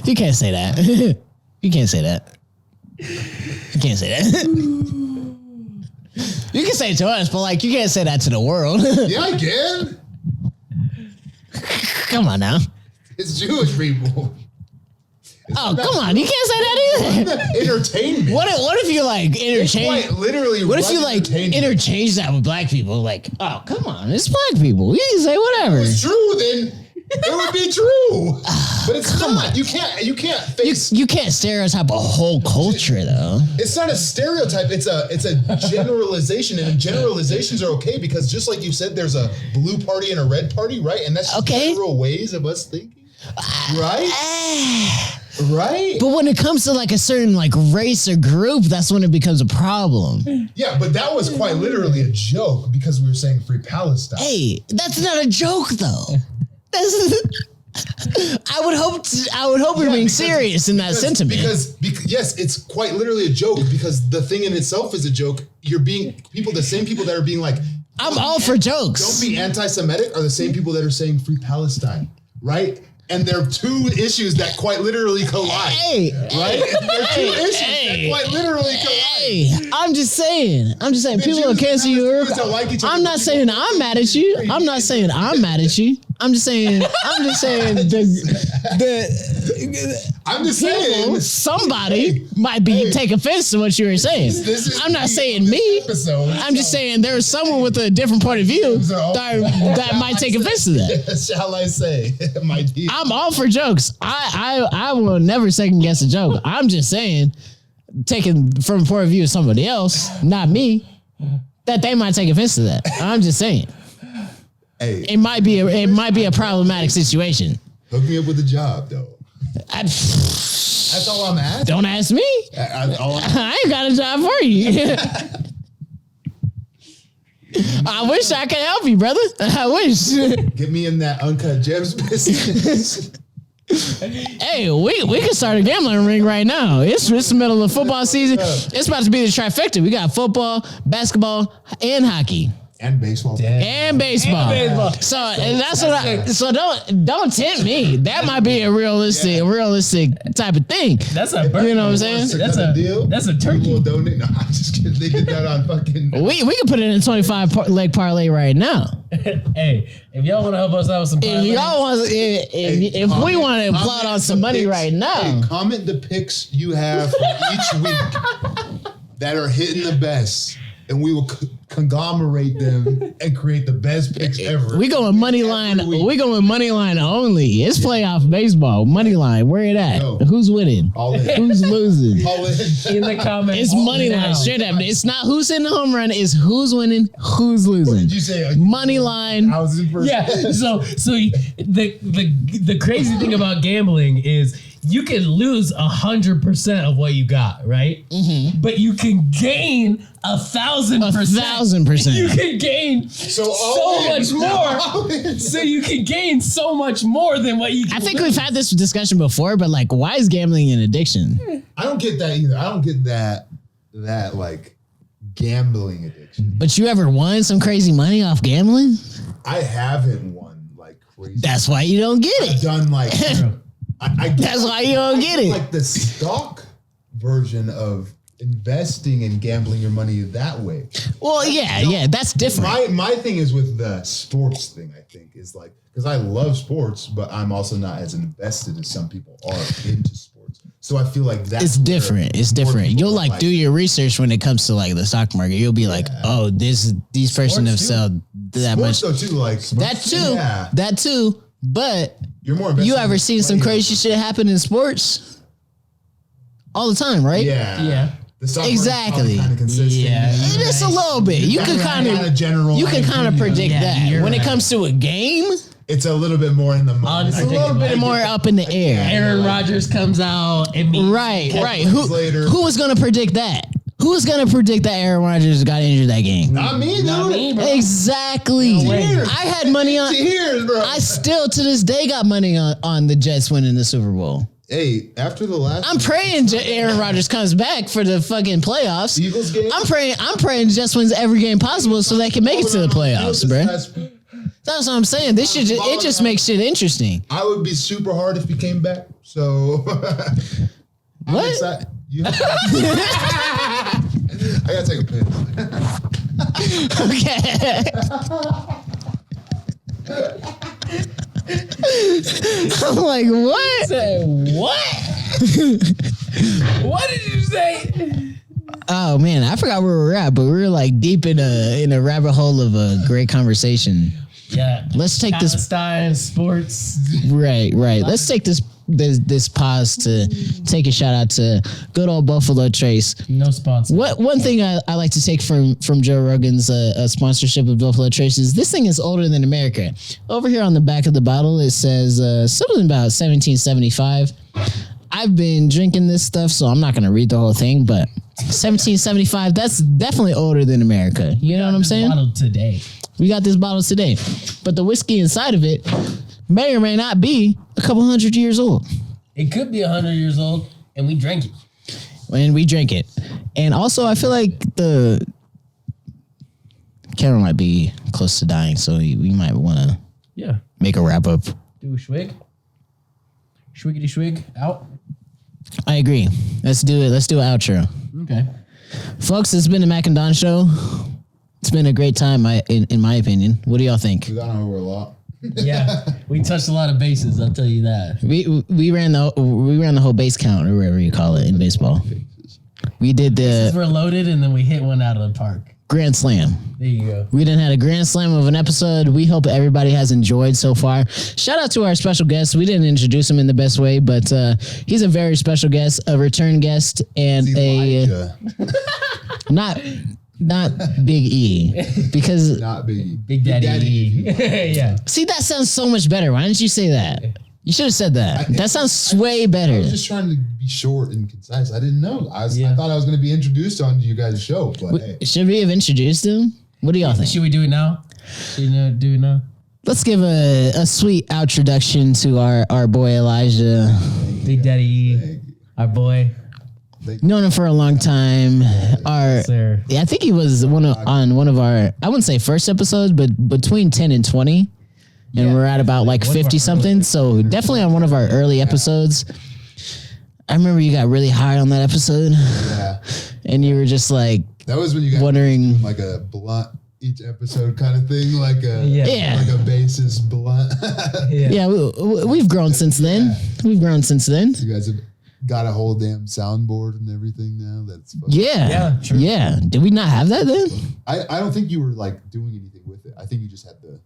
You can't say that. You can't say that. You can't say that. You can say it to us, but like you can't say that to the world. yeah, I can. Come on now. It's Jewish people. Oh, come on. You can't say that either. Entertainment. What if you like It's interchange? quite literally. What if you like entertainment. interchange that with black people? Like, oh, come on, it's black people. You can say whatever. It's true, then it would be true. But it's not. You can't face. You can't stereotype a whole culture though. It's not a stereotype. It's a generalization, and generalizations are okay because just like you said, there's a blue party and a red party, right? And that's Okay. general ways of us thinking, right? Right? But when it comes to like a certain like race or group, that's when it becomes a problem. Yeah, but that was quite literally a joke because we were saying free Palestine. Hey, that's not a joke though. I would hope you're being serious in that sentiment. Because yes, it's quite literally a joke because the thing in itself is a joke. The same people that are being like, I'm all for jokes. Don't be anti-Semitic are the same people that are saying free Palestine, right? And there are two issues that quite literally collide. Hey, right? There are two issues that quite literally collide. Hey, I'm just saying. People will cancel you. I'm not saying I'm mad at you. I'm not saying I'm mad at you. I'm just saying somebody might take offense to what you were saying. I'm not saying me. I'm just saying there's someone with a different point of view that might take offense to that. Shall I say, my dear? I'm all for jokes. I will never second guess a joke. I'm just saying, taking from the point of view of somebody else, not me, that they might take offense to that. I'm just saying. Hey, it might be a problematic situation. Hook me up with a job, though. That's all I'm asking. Don't ask me. I ain't got a job for you. I wish I could help you, brother. I wish. Get me in that Uncut Gems business. Hey, we can start a gambling ring right now. It's the middle of football season. It's about to be the trifecta. We got football, basketball, and hockey. And baseball. And baseball. So that's what so don't tempt me. That might be a realistic type of thing. That's a you know what I'm saying? That's a turkey. We'll donate. No, I'm just kidding. They did that on fucking. We can put it in a 25 leg parlay right now. Hey, if y'all want to help us out with some parlays, if we want to plot on some money right now. Hey, comment the picks you have for each week that are hitting the best. And we will conglomerate them and create the best picks ever. We going money line. We going money line only. It's playoff baseball. Money line. Where it at? Yo, who's winning? All in. Who's losing? All in. In the comments. It's money line. Straight up. It's not who's hitting the home run. It's who's winning. Who's losing? What did you say? Money line. I was in first. Yeah. So the crazy thing about gambling is you can lose 100% of what you got, right? Mm-hmm. But you can gain 1,000%. 1,000%. You can gain so much more. So you can gain so much more than what you can I think we've had this discussion before, but like, why is gambling an addiction? I don't get that either. I don't get that like gambling addiction. But you ever won some crazy money off gambling? I haven't won like crazy. That's why you don't get it. I've done like that's why you don't get it. Like the stock version of investing and gambling your money that way. Well, yeah, that's different. My thing is with the sports thing, I think, is like, because I love sports, but I'm also not as invested as some people are into sports. So I feel like that's different. It's different. You'll like do your research when it comes to like the stock market. You'll be like, oh, these person have sold that much. Though too, like that too. But you're more invested. You ever seen some crazy shit happen in sports? All the time, right? Yeah. Exactly. Yeah. Just a little bit. You can kind of predict that. When it comes to a game, it's a little bit more in the moment. It's a little bit more up in the air. Aaron Rodgers comes out and right. Who was going to predict that? Who's going to predict that Aaron Rodgers got injured that game? Not me, dude. Exactly. I had money on. Bro. I still to this day got money on the Jets winning the Super Bowl. Hey, after the last, I'm praying Aaron Rodgers comes back for the fucking playoffs. Eagles game. I'm praying Jets wins every game possible so they can make it to the playoffs, bro. That's what I'm saying. It just makes shit interesting. I would be super hard if he came back. So what? I gotta take a piss. Okay. I'm like, what? Say what? What did you say? Oh man, I forgot where we're at, but we were like deep in a rabbit hole of a great conversation. Yeah. Let's take Palestine, sports. Right. Let's take this pause to take a shout out to good old Buffalo Trace. No sponsor. One thing I like to take from Joe Rogan's sponsorship of Buffalo Trace is this thing is older than America. Over here on the back of the bottle, it says something about 1775. I've been drinking this stuff, so I'm not going to read the whole thing, but 1775, that's definitely older than America. You know what I'm saying? Bottle today. We got this bottle today. But the whiskey inside of it, may or may not be a couple 100 years old. It could be 100 years old, and we drank it. And we drink it. And also, I feel like the camera might be close to dying, so we might want to make a wrap up. Do a swig. Swiggity swig. Out. I agree. Let's do it. Let's do an outro. Okay. Folks, it's been the Mack and Don Show. It's been a great time, in my opinion. What do y'all think? We got over a lot. Yeah, we touched a lot of bases. I'll tell you that. We ran the whole base count, or whatever you call it in baseball. We did the We're loaded, and then we hit one out of the park. Grand Slam. There you go. We done had a grand slam of an episode. We hope everybody has enjoyed so far. Shout out to our special guest. We didn't introduce him in the best way, but he's a very special guest, a return guest, and not Big E, because not Big Big Daddy. Yeah. See, that sounds so much better. Why didn't you say that? You should have said that. That sounds way better. I was just trying to be short and concise. I didn't know. I thought I was going to be introduced onto you guys' show. But hey. Should we have introduced him? What do y'all think? Should we do it now? Do it now? Let's give a sweet introduction to our boy Elijah. Big Daddy E, our boy. Known him for a long time. I think he was on one of our, I wouldn't say first episodes, but between 10 and 20. And we're at about like 50 something. So definitely on one of our early episodes. I remember you got really high on that episode. Yeah. And you were just like, that was when you got wondering like a blunt each episode kind of thing, like a like a basis blunt. We've grown since then. We've grown since then. You guys have got a whole damn soundboard and everything now. That's fun. True. Yeah. Did we not have that then? I don't think you were like doing anything with it. I think you just had the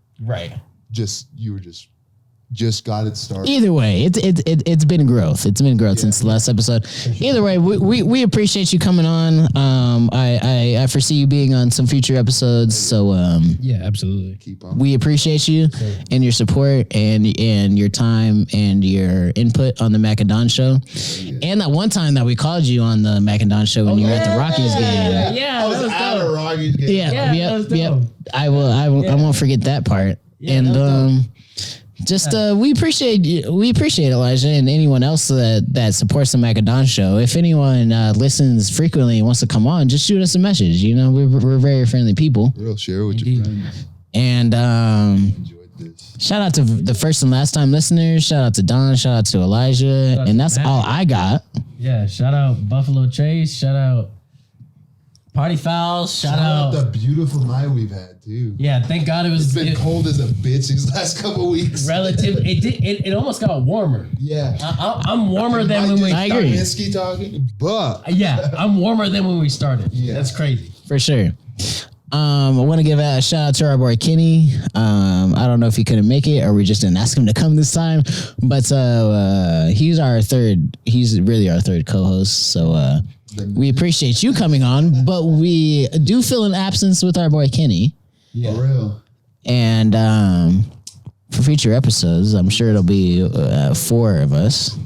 you were just got it started. Either way, it's been growth. It's been growth since the last episode. Either way, we appreciate you coming on. I foresee you being on some future episodes. So absolutely. Keep on. We appreciate you and your support and your time and your input on the Mack and Don Show. And that one time that we called you on the Mack and Don Show when you were at the Rockies game. Yeah, I was at a Rockies game. Yep. I won't forget that part. And we appreciate you. We appreciate Elijah and anyone else that supports the Mack and Don Show. If anyone listens frequently and wants to come on, just shoot us a message. You know, we're very friendly people. Real share with your friends. And enjoyed this. Shout out to the first and last time listeners. Shout out to Don. Shout out to Elijah. And that's all I got. Yeah. Shout out Buffalo Trace. Shout out Party Fouls. Shout out the beautiful night we've had too. Yeah, thank God it's been cold as a bitch these last couple weeks. Relative, it almost got warmer. Yeah, I'm warmer than when we. I agree. Whiskey talking, but I'm warmer than when we started. Yeah, that's crazy for sure. I want to give a shout out to our boy Kenny. I don't know if he couldn't make it or we just didn't ask him to come this time, but he's really our third co-host. So. We appreciate you coming on, but we do feel an absence with our boy Kenny. Yeah, for real. And for future episodes, I'm sure it'll be 4 of us.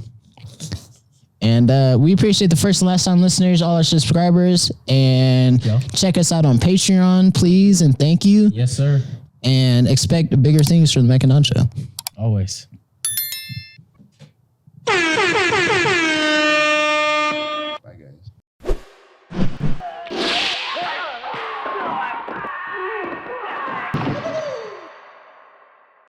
And we appreciate the first and last time listeners, all our subscribers, and check us out on Patreon, please, and thank you. Yes, sir. And expect bigger things from the Mack and Don Show. Always.